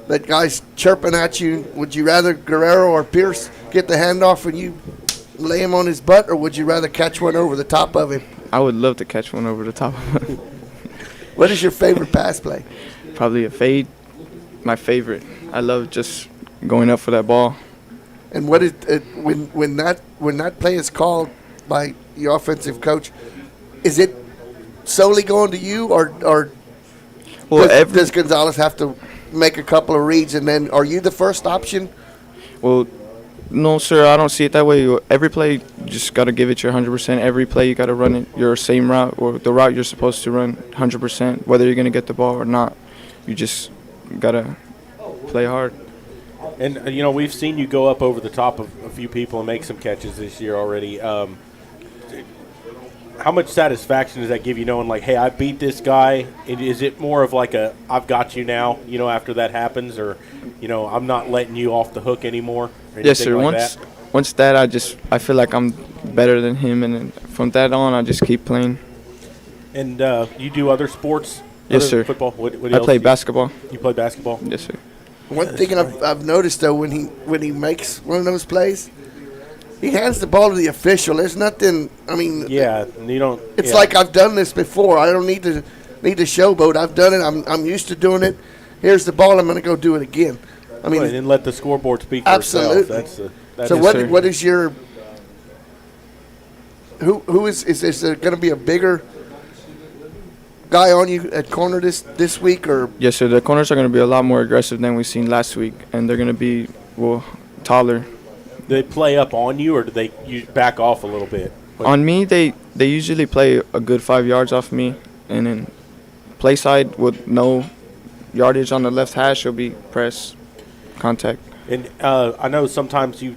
That guy's chirping at you. Would you rather Guerrero or Pierce get the handoff and you lay him on his butt, or would you rather catch one over the top of him? I would love to catch one over the top of him. What is your favorite pass play? Probably a fade. My favorite. I love just going up for that ball. And what is when that play is called by your offensive coach? Is it solely going to you, or does Gonzalez have to make a couple of reads, and then are you the first option? Well, no, sir. I don't see it that way. Every play, you just got to give it your 100%. Every play, you got to run it your same route or the route you're supposed to run 100%, whether you're going to get the ball or not. You just got to play hard. And, we've seen you go up over the top of a few people and make some catches this year already. How much satisfaction does that give you knowing, like, hey, I beat this guy? Is it more of like I've got you now, after that happens, or, I'm not letting you off the hook anymore? Yes, sir. Once that, I feel like I'm better than him, and then from that on, I just keep playing. And you do other sports? Yes, sir. Football? What I play basketball. You play basketball? Yes, sir. One thing I've noticed, though, when he makes one of those plays, he hands the ball to the official. There's nothing. I mean, yeah, you don't. It's like I've done this before. I don't need to showboat. I've done it. I'm used to doing it. Here's the ball. I'm going to go do it again. I mean, and let the scoreboard speak for absolutely. itself. So what is your? Who is there going to be a bigger guy on you at corner this week, or? Yes, sir. The corners are going to be a lot more aggressive than we've seen last week, and they're going to be taller. Do they play up on you, or do they back off a little bit? On me, they usually play a good 5 yards off me, and then play side with no yardage on the left hash, it'll be press, contact. And I know sometimes you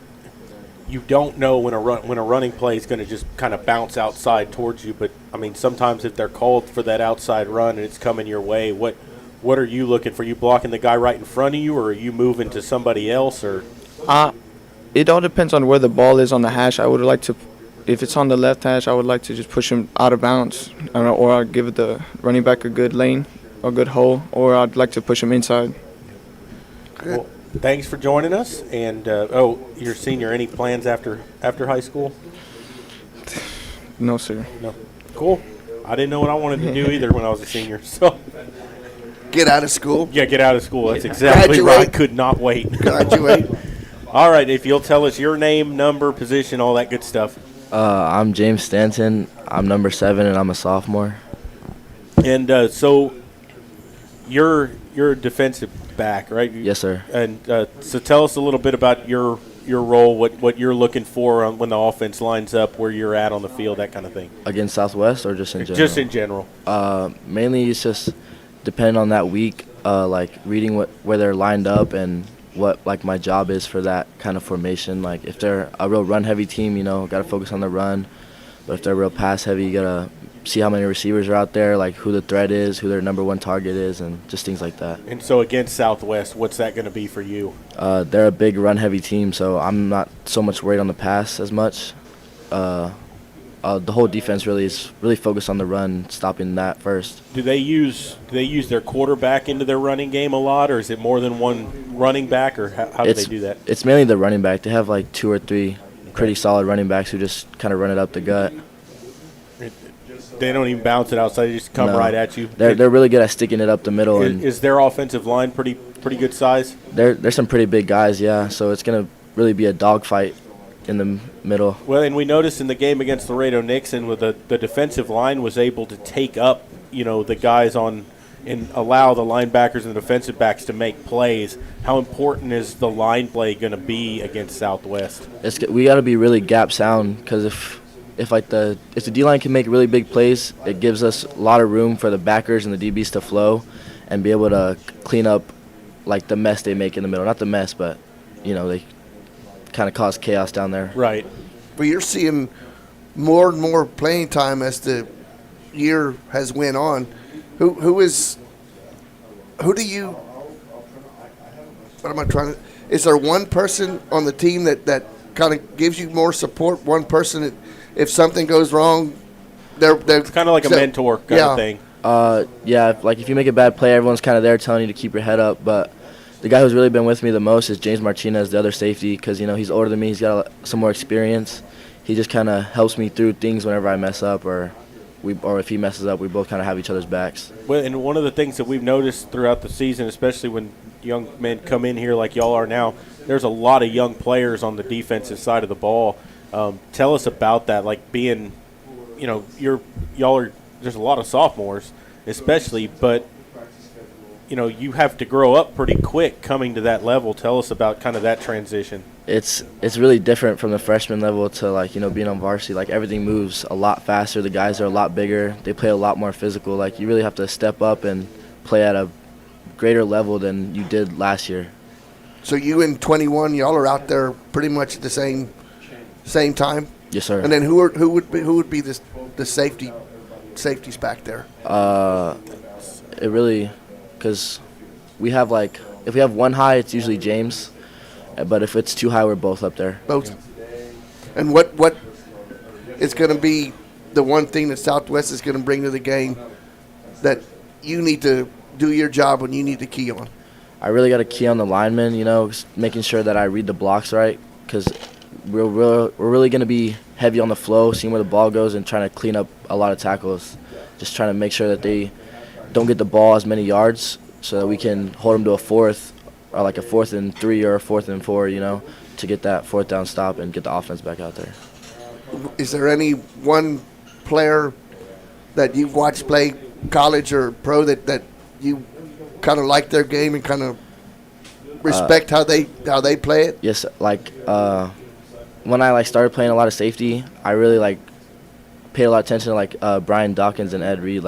don't know when a running play is going to just kind of bounce outside towards you. But I mean, sometimes if they're called for that outside run and it's coming your way, what are you looking for? You blocking the guy right in front of you, or are you moving to somebody else? Or it all depends on where the ball is on the hash. I would like to, if it's on the left hash, I would like to just push him out of bounds, or I'd give the running back a good lane, a good hole, or I'd like to push him inside. Well, thanks for joining us. And you're a senior. Any plans after high school? No, sir. No. Cool. I didn't know what I wanted to do either when I was a senior. So Get out of school. yeah, get out of school. That's exactly right. I could not wait. Graduate. All right, if you'll tell us your name, number, position, all that good stuff. I'm James Stanton. I'm number 7, and I'm a sophomore. And so you're a defensive back, right? Yes, sir. And so tell us a little bit about your role, what you're looking for when the offense lines up, where you're at on the field, that kind of thing. Against Southwest or just in general? Just in general. Mainly it's just depending on that week, like reading where they're lined up and what like my job is for that kind of formation. Like if they're a real run-heavy team, got to focus on the run. But if they're real pass-heavy, you got to see how many receivers are out there, like who the threat is, who their number one target is, and just things like that. And so against Southwest, what's that going to be for you? They're a big run-heavy team, so I'm not so much worried on the pass as much. The whole defense really is focused on the run, stopping that first. Do they use their quarterback into their running game a lot, or is it more than one running back, or how do they do that? It's mainly the running back. They have like 2 or 3 pretty solid running backs who just kind of run it up the gut. They don't even bounce it outside; they just come right at you. They're really good at sticking it up the middle. Is their offensive line pretty good size? There's some pretty big guys, yeah. So it's gonna really be a dogfight in the middle. Well, and we noticed in the game against Laredo Nixon, with the defensive line was able to take up, the guys on and allow the linebackers and the defensive backs to make plays. How important is the line play going to be against Southwest? We got to be really gap sound, because if the D-line can make really big plays, it gives us a lot of room for the backers and the DBs to flow and be able to clean up like the mess they make in the middle. Not the mess, but they kind of cause chaos down there. Right. But you're seeing more and more playing time as the year has went on. What am I trying to, is there one person on the team that kind of gives you more support? One person that, if something goes wrong, they're it's kind of like a mentor kind of thing. Like if you make a bad play, everyone's kind of there telling you to keep your head up. But the guy who's really been with me the most is James Martinez, the other safety, because he's older than me. He's got some more experience. He just kind of helps me through things whenever I mess up, or if he messes up, we both kind of have each other's backs. Well, and one of the things that we've noticed throughout the season, especially when young men come in here like y'all are now, there's a lot of young players on the defensive side of the ball. Tell us about that, like being, there's a lot of sophomores, especially, but you have to grow up pretty quick coming to that level. Tell us about kind of that transition. It's really different from the freshman level to being on varsity. Like everything moves a lot faster. The guys are a lot bigger. They play a lot more physical. Like you really have to step up and play at a greater level than you did last year. So you and 21, y'all are out there pretty much at the same time. Yes, sir. And then who would be the safeties back there? It really, because we have if we have one high, it's usually James, but if it's too high, we're both up there. Both. And what is going to be the one thing that Southwest is going to bring to the game that you need to do your job and you need to key on? I really got to key on the linemen, making sure that I read the blocks right, because we're really going to be heavy on the flow, seeing where the ball goes and trying to clean up a lot of tackles. Just trying to make sure that they don't get the ball as many yards so that we can hold them to a fourth, or like a 4th and 3 or a 4th and 4, to get that 4th down stop and get the offense back out there. Is there any one player that you've watched play college or pro that you kind of like their game and kind of respect how they play it? Yes, when I started playing a lot of safety, I really paid a lot of attention to Brian Dawkins and Ed Reed.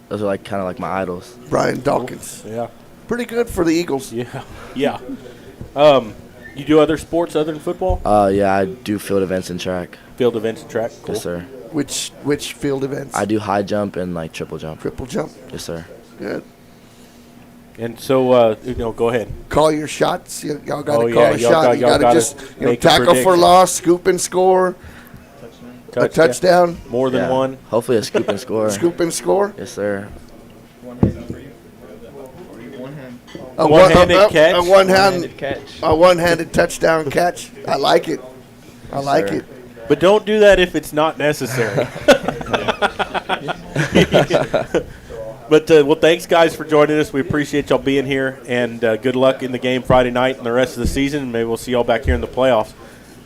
Those are kind of my idols. Brian Dawkins. Yeah. pretty good for the Eagles. Yeah, yeah. You do other sports other than football? Yeah, I do field events and track. Field events and track? Cool. Yes, sir. Which field events? I do high jump and like triple jump. Triple jump. Yes, sir. Good. And so, go ahead. Call your shots. Y'all got to call a y'all shot. You got to gotta just make a tackle for prediction. loss, scoop and score. A touchdown. More than one. Hopefully a scoop and score. Scoop and score. Yes, sir. A one-handed catch. A one-handed touchdown catch. I like it. I like it. But don't do that if it's not necessary. But, well, thanks, guys, for joining us. We appreciate y'all being here, and good luck in the game Friday night and the rest of the season. Maybe we'll see y'all back here in the playoffs.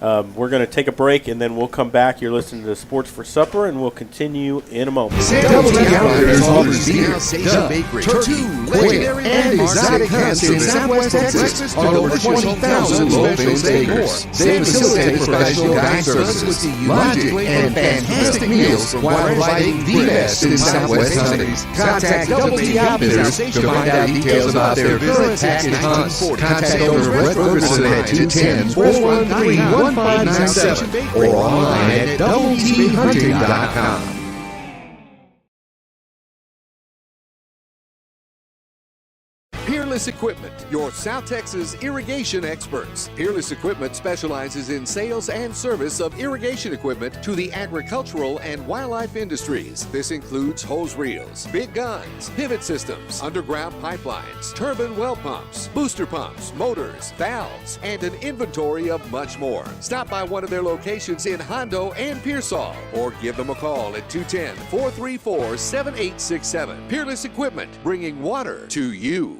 We're going to take a break, and then we'll come back. You're listening to Sports for Supper, and we'll continue in a moment. Double T Outfitters offers Beale, Station Bakery, two legendary and exotic hunts in Southwest Texas on over 20,000 low-based acres. They facilitate professional guide services, logic, and fantastic meals while providing the best in Southwest hunting. Contact Double T Outfitters to find out details about their current package hunts. Contact owner Brett Ferguson at 210-413-1597 or online at doubleTHunting.com. Peerless Equipment, your South Texas irrigation experts. Peerless Equipment specializes in sales and service of irrigation equipment to the agricultural and wildlife industries. This includes hose reels, big guns, pivot systems, underground pipelines, turbine well pumps, booster pumps, motors, valves, and an inventory of much more. Stop by one of their locations in Hondo and Pearsall or give them a call at 210-434-7867. Peerless Equipment, bringing water to you.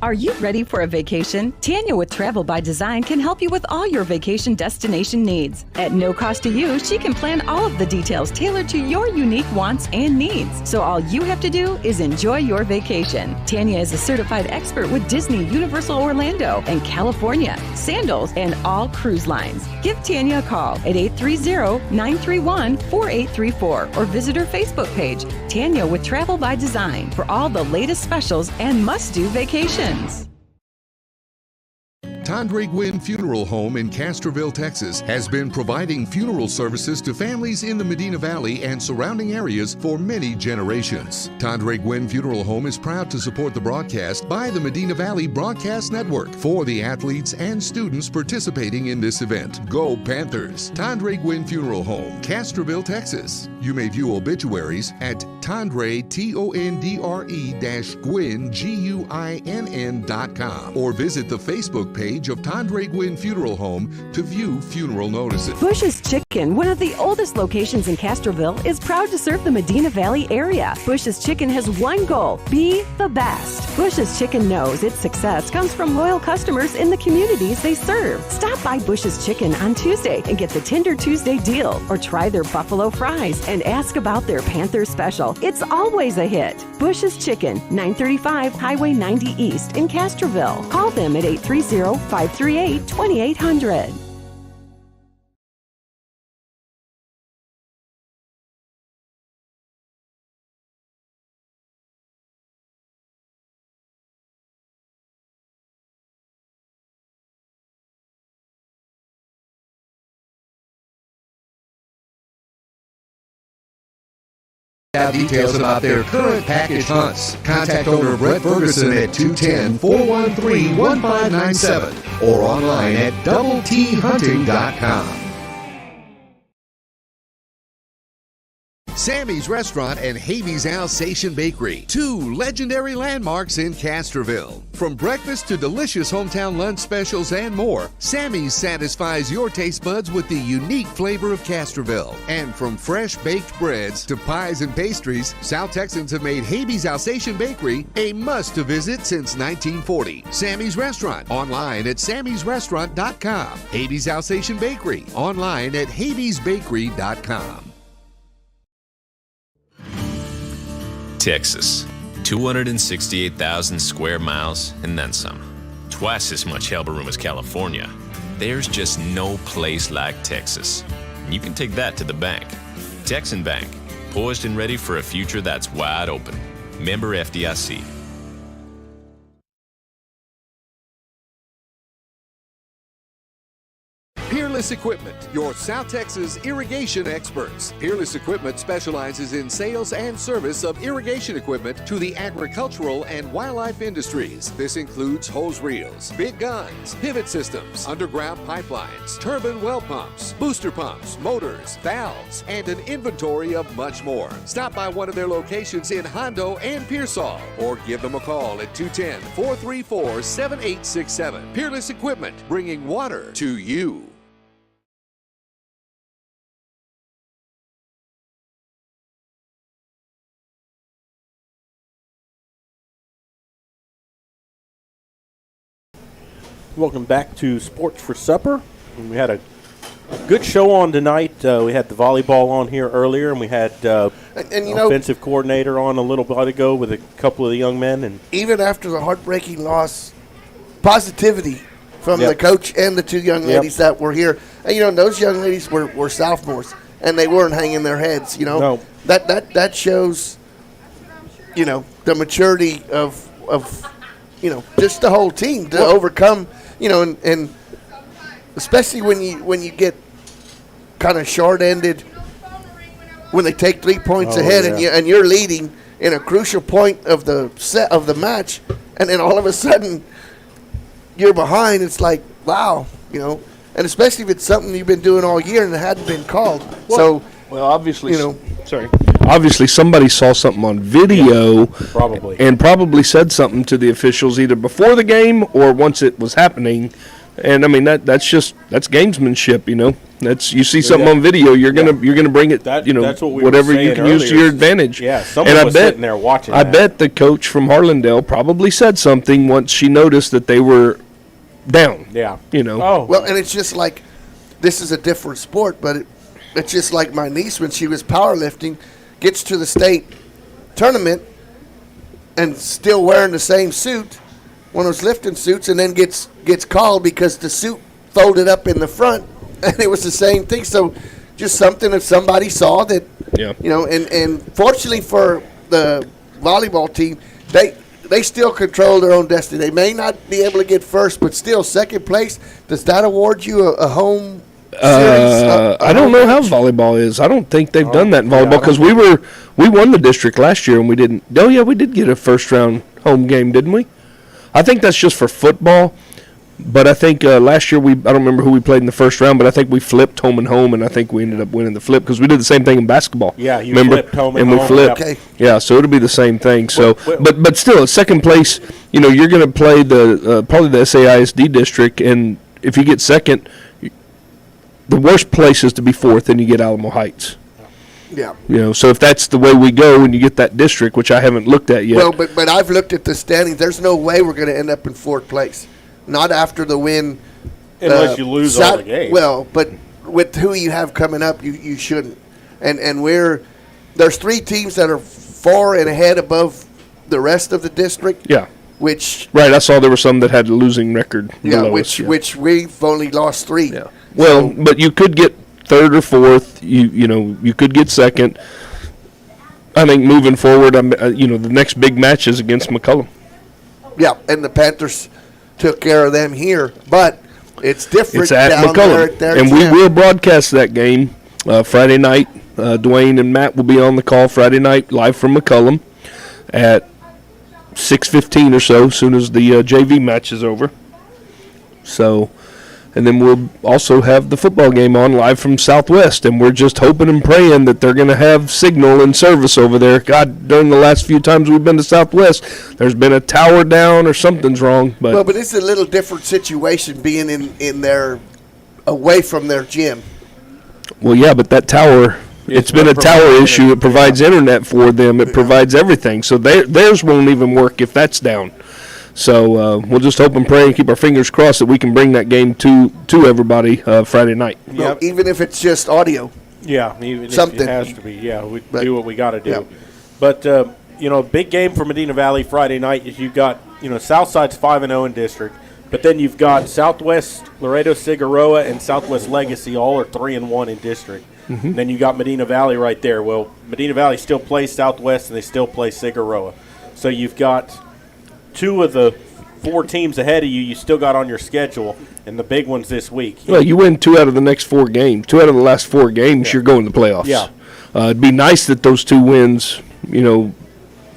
Are you ready for a vacation? Tanya with Travel by Design can help you with all your vacation destination needs. At no cost to you, she can plan all of the details tailored to your unique wants and needs. So all you have to do is enjoy your vacation. Tanya is a certified expert with Disney, Universal Orlando, and California, Sandals, and all cruise lines. Give Tanya a call at 830-931-4834 or visit her Facebook page, Tanya with Travel by Design, for all the latest specials and must-do vacations. Tondre Gwynn Funeral Home in Castroville, Texas, has been providing funeral services to families in the Medina Valley and surrounding areas for many generations. Tondre Gwynn Funeral Home is proud to support the broadcast by the Medina Valley Broadcast Network for the athletes and students participating in this event. Go Panthers! Tondre Gwynn Funeral Home, Castroville, Texas. You may view obituaries at Tondre, Tondre-Gwynn, Guinn.com, or visit the Facebook page of Tondre Gwynn Funeral Home to view funeral notices. Bush's Chicken, one of the oldest locations in Castroville, is proud to serve the Medina Valley area. Bush's Chicken has one goal: be the best. Bush's Chicken knows its success comes from loyal customers in the communities they serve. Stop by Bush's Chicken on Tuesday and get the Tender Tuesday deal, or try their buffalo fries and ask about their Panther special. It's always a hit. Bush's Chicken, 935 Highway 90 East in Castroville. Call them at 830-538-2800. Details about their current package hunts. Contact owner Brett Ferguson at 210-413-1597 or online at doubleTHunting.com. Sammy's Restaurant and Havy's Alsatian Bakery, two legendary landmarks in Castroville. From breakfast to delicious hometown lunch specials and more, Sammy's satisfies your taste buds with the unique flavor of Castroville. And from fresh baked breads to pies and pastries, South Texans have made Havy's Alsatian Bakery a must-to-visit since 1940. Sammy's Restaurant, online at sammysrestaurant.com. Havy's Alsatian Bakery, online at havysbakery.com. Texas, 268,000 square miles and then some. Twice as much elbow room as California. There's just no place like Texas. And you can take that to the bank. Texan Bank, poised and ready for a future that's wide open. Member FDIC. Peerless Equipment, your South Texas irrigation experts. Peerless Equipment specializes in sales and service of irrigation equipment to the agricultural and wildlife industries. This includes hose reels, big guns, pivot systems, underground pipelines, turbine well pumps, booster pumps, motors, valves, and an inventory of much more. Stop by one of their locations in Hondo and Pearsall or give them a call at 210-434-7867. Peerless Equipment, bringing water to you. Welcome back to Sports for Supper. We had a good show on tonight. We had the volleyball on here earlier, and we had offensive coordinator on a little bit ago with a couple of the young men. And even after the heartbreaking loss, positivity from the coach and the two young ladies that were here. And, those young ladies were sophomores, and they weren't hanging their heads. No. That shows, the maturity of just the whole team to overcome. And especially when you get kind of short-ended, when they take 3 points ahead and you're leading in a crucial point of the match, and then all of a sudden you're behind. It's like, wow, and especially if it's something you've been doing all year and it hadn't been called. Obviously, obviously somebody saw something on video, and probably said something to the officials either before the game or once it was happening. And I mean that's gamesmanship, That's you see something on video, you're gonna bring it, that's what we whatever were you can saying use to earlier. your advantage. Yeah, someone was sitting there watching. I bet the coach from Harlandale probably said something once she noticed that they were down. Yeah, Well, and it's just like this is a different sport, but it's just like my niece when she was powerlifting, gets to the state tournament and still wearing the same suit, one of those lifting suits, and then gets called because the suit folded up in the front, and it was the same thing. So just something that somebody saw that, and fortunately for the volleyball team, they still control their own destiny. They may not be able to get first, but still second place. Does that award you a home series? I don't know how volleyball is. I don't think they've done that in volleyball because we won the district last year and we didn't. Oh yeah, we did get a first round home game, didn't we? I think that's just for football. But I think last year I don't remember who we played in the first round, but I think we flipped home and home, and I think we ended up winning the flip because we did the same thing in basketball. Yeah, you remember? flipped home and we home. flipped. Okay. Yeah, so it'll be the same thing. So, but still, at second place, you're going to play the probably the SAISD district, and if you get second, the worst place is to be fourth, and you get Alamo Heights. Yeah. So if that's the way we go when you get that district, which I haven't looked at yet. Well, but I've looked at the standings. There's no way we're going to end up in fourth place. Not after the win. Unless you lose all the games. Well, but with who you have coming up, you shouldn't. And there's 3 teams that are 4 and ahead above the rest of the district. Yeah. Which right, I saw there were some that had a losing record. Yeah, which we've only lost 3. Yeah. Well, but you could get third or fourth. You could get second. I think moving forward, the next big match is against McCullum. Yeah, and the Panthers took care of them here, but it's different. It's at down McCullum, there and we will broadcast that game Friday night. Dwayne and Matt will be on the call Friday night live from McCullum at 6:15 or so, as soon as the JV match is over. So, and then we'll also have the football game on live from Southwest, and we're just hoping and praying that they're going to have signal and service over there. God, during the last few times we've been to Southwest, there's been a tower down or something's wrong. But it's a little different situation being in their away from their gym. Well, yeah, but that tower, it's been a tower issue. It provides internet for them. It provides everything. So theirs won't even work if that's down. So we'll just hope and pray and keep our fingers crossed that we can bring that game to everybody Friday night. Well, even if it's just audio. Yeah, even something. If it has to be. Yeah, we do what we got to do. Yeah. But, big game for Medina Valley Friday night is you've got, Southside's 5-0 in district. But then you've got Southwest Laredo Figueroa and Southwest Legacy, all are 3-1 in district. Mhm. Then you got Medina Valley right there. Well, Medina Valley still plays Southwest, and they still play Figueroa. So you've got 2 of the 4 teams ahead of you. You still got on your schedule, and the big ones this week. Well, you win 2 out of the next 4 games. 2 out of the last 4 games, you're going to the playoffs. Yeah. It'd be nice that those 2 wins,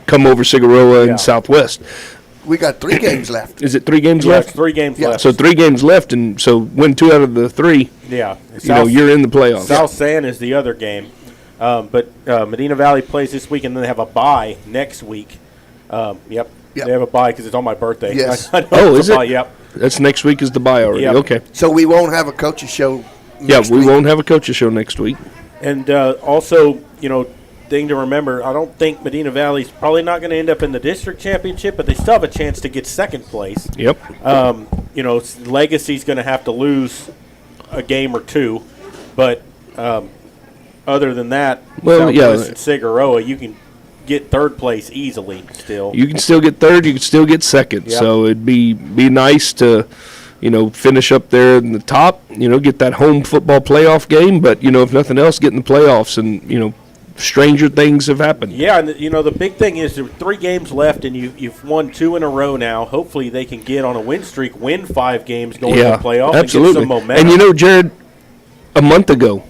come over Figueroa and Southwest. We got 3 games left. Is it 3 games Yeah, left? it's 3 games left. So 3 games left, and so win 2 out of the 3. Yeah. You're in the playoffs. South San is the other game. But Medina Valley plays this week, and then they have a bye next week. Yep. They have a bye because it's on my birthday. Yes. I know Oh, it's is a it? bye, yep. That's next week is the bye already. Yep. Okay. So we won't have a coach's show. We won't have a coaches show next week. And also, thing to remember, I don't think Medina Valley's probably not going to end up in the district championship, but they still have a chance to get second place. Yep. Legacy's going to have to lose a game or 2, but other than that, Southwest and Figueroa, you can get 3rd place easily still. You can still get 3rd. You can still get 2nd. Yep. So it'd be nice to, finish up there in the top. Get that home football playoff game. But if nothing else, get in the playoffs, and stranger things have happened. Yeah, and the big thing is there are 3 games left, and you've won 2 in a row now. Hopefully, they can get on a win streak, win 5 games going to the playoffs, absolutely. and get some momentum. And Jared, a month ago,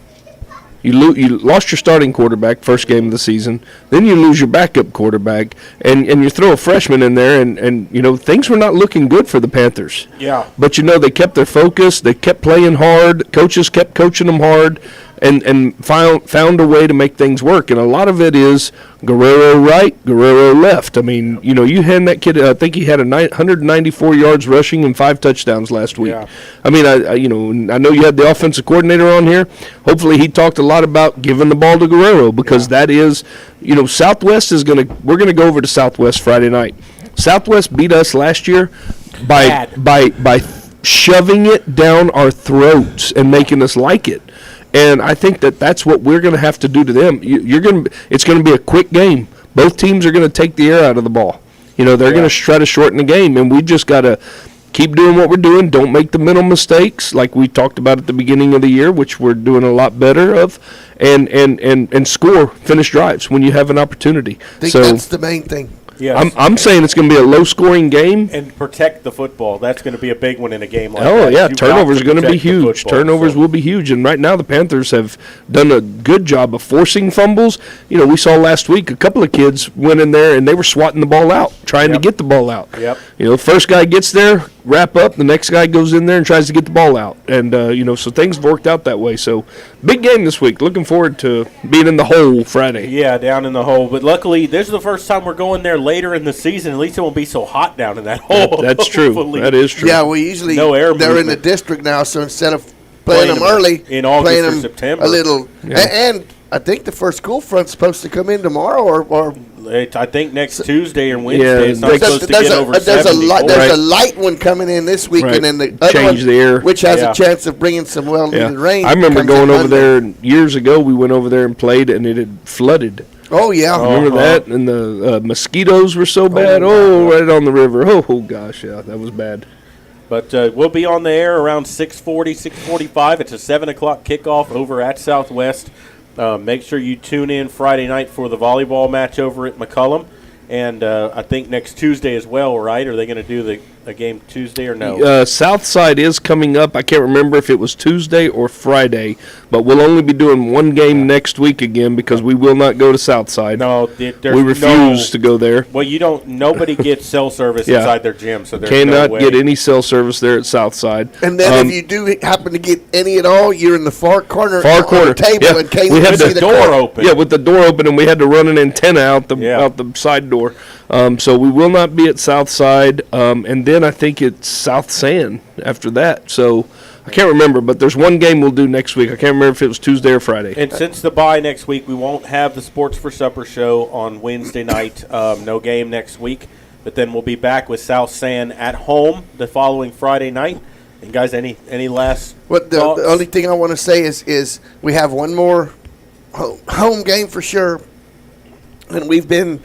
you lost your starting quarterback first game of the season. Then you lose your backup quarterback, and you throw a freshman in there, and things were not looking good for the Panthers. Yeah. But they kept their focus. They kept playing hard. Coaches kept coaching them hard, and found a way to make things work. And a lot of it is Guerrero right, Guerrero left. I mean, you hand that kid. I think he had 194 yards rushing and 5 touchdowns last week. Yeah. I mean, I know you had the offensive coordinator on here. Hopefully, he talked a lot about giving the ball to Guerrero because that is, Southwest is we're gonna go over to Southwest Friday night. Southwest beat us last year by shoving it down our throats and making us like it. And I think that's what we're going to have to do to them. It's going to be a quick game. Both teams are going to take the air out of the ball. They're going to try to shorten the game, and we just got to keep doing what we're doing. Don't make the mental mistakes like we talked about at the beginning of the year, which we're doing a lot better of, and score, finish drives when you have an opportunity. I think that's the main thing. Yes. I'm saying it's going to be a low-scoring game. And protect the football. That's going to be a big one in a game like that. Oh, yeah, You've turnovers got are going to be protect the huge. football, Turnovers will be huge. And right now the Panthers have done a good job of forcing fumbles. We saw last week a couple of kids went in there and they were swatting the ball out, trying to get the ball out. Yep. First guy gets there, wrap up, the next guy goes in there and tries to get the ball out. And, so things have worked out that way. So big game this week. Looking forward to being in the hole Friday. Yeah, down in the hole. But luckily, this is the first time we're going there later in the season. At least it won't be so hot down in that hole. That's true. Hopefully. That is true. Yeah, we usually No air they're in the movement. district now, so instead of playing them early, in August playing or them September. a little. Yeah. And I think the first school front's supposed to come in tomorrow, or I think next Tuesday or Wednesday. It's not there's supposed to get over there's 74. a light one coming in this week, Right. and then the other Change one, the air. which has Yeah. a chance of bringing some well-needed rain. I remember comes going in over Monday. there years ago. We went over there and played, and it had flooded. Oh yeah, Remember that? And the mosquitoes were so bad. Right on the river. Oh, gosh, yeah, that was bad. But we'll be on the air around 6:40, 6:45. It's a 7 o'clock kickoff over at Southwest. Make sure you tune in Friday night for the volleyball match over at McCullum. And I think next Tuesday as well, right? Are they going to do a game Tuesday or no? Southside is coming up. I can't remember if it was Tuesday or Friday, but we'll only be doing one game next week again because we will not go to Southside. No, there's we refuse to go there. Well, nobody gets cell service Yeah. inside their gym, so there's Cannot no way. get any cell service there at Southside. And then if you do happen to get any at all, you're in the far corner on the table, Yeah. and can't We even had see the the court. open. Yeah, with the door open, and we had to run an antenna out the side door. So we will not be at Southside, and then I think it's South San after that. So I can't remember, but there's one game we'll do next week. I can't remember if it was Tuesday or Friday. And since the bye next week, we won't have the Sports for Supper show on Wednesday night. No game next week. But then we'll be back with South San at home the following Friday night. And guys, any last thoughts? The only thing I want to say is we have one more home game for sure, and we've been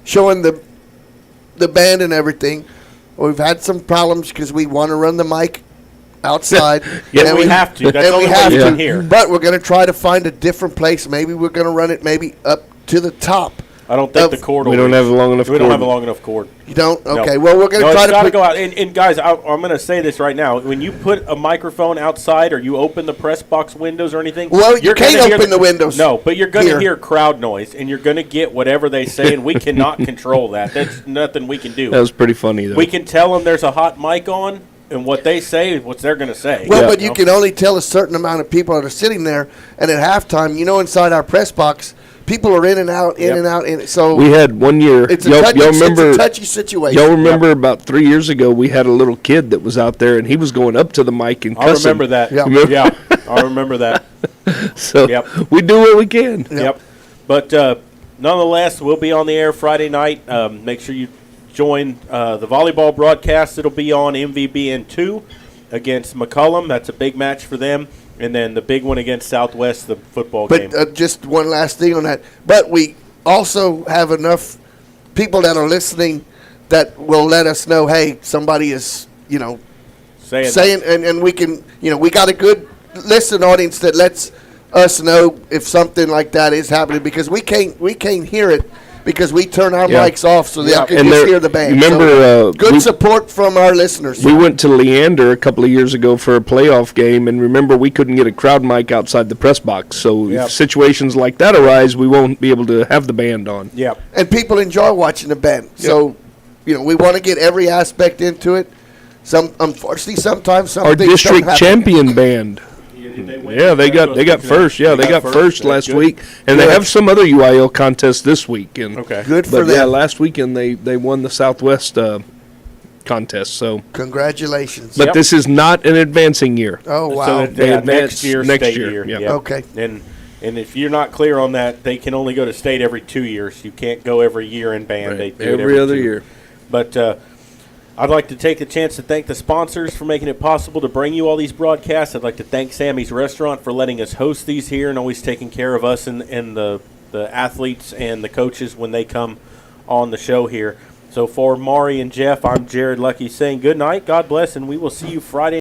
showing the band and everything. We've had some problems because we want to run the mic outside. Yeah, we have to. That's the only way you can hear. But we're going to try to find a different place. Maybe we're going to run it maybe up to the top. I don't think the cord. We don't have a long enough. We don't have a long enough cord. You don't? No. Okay. Well, we're going to try to go out. And guys, I'm going to say this right now. When you put a microphone outside or you open the press box windows or anything, well, you can't open the windows. No, but you're going to hear crowd noise, and you're going to get whatever they say, and we cannot control that. That's nothing we can do. That was pretty funny, though. We can tell them there's a hot mic on, and what they say is what they're going to say. Well, but you can only tell a certain amount of people that are sitting there, and at halftime, inside our press box, people are in and out, in and out. So we had one year. It's y'all remember, it's a touchy situation. Y'all remember about 3 years ago, we had a little kid that was out there, and he was going up to the mic and cussing. I remember that. Yeah, I remember that. So we do what we can. Yep. But nonetheless, we'll be on the air Friday night. Make sure you join the volleyball broadcast. It'll be on MVBN2 against McCollum. That's a big match for them. And then the big one against Southwest, the football game. But just one last thing on that. But we also have enough people that are listening that will let us know, hey, somebody is, saying and we can, we got a good listening audience that lets us know if something like that is happening because we can't hear it. Because we turn our mics off so they can just hear the band. Remember, good support from our listeners. We went to Leander a couple of years ago for a playoff game, and remember, we couldn't get a crowd mic outside the press box. So if situations like that arise, we won't be able to have the band on. Yeah. And people enjoy watching the band. Yep. So, we want to get every aspect into it. Unfortunately, sometimes some our things district don't champion band. They got first. Yeah, they got first last week, and they have some other UIL contests this week. And good for them. Yeah, last weekend they won the Southwest contest. So congratulations. But this is not an advancing year. Oh wow! So next year, state year. Yeah. Yep. Okay. And if you're not clear on that, they can only go to state every 2 years. You can't go every year in band. Right. They do every other 2. year. But I'd like to take the chance to thank the sponsors for making it possible to bring you all these broadcasts. I'd like to thank Sammy's Restaurant for letting us host these here and always taking care of us and the athletes and the coaches when they come on the show here. So for Maury and Jeff, I'm Jared Lucky saying good night, God bless, and we will see you Friday.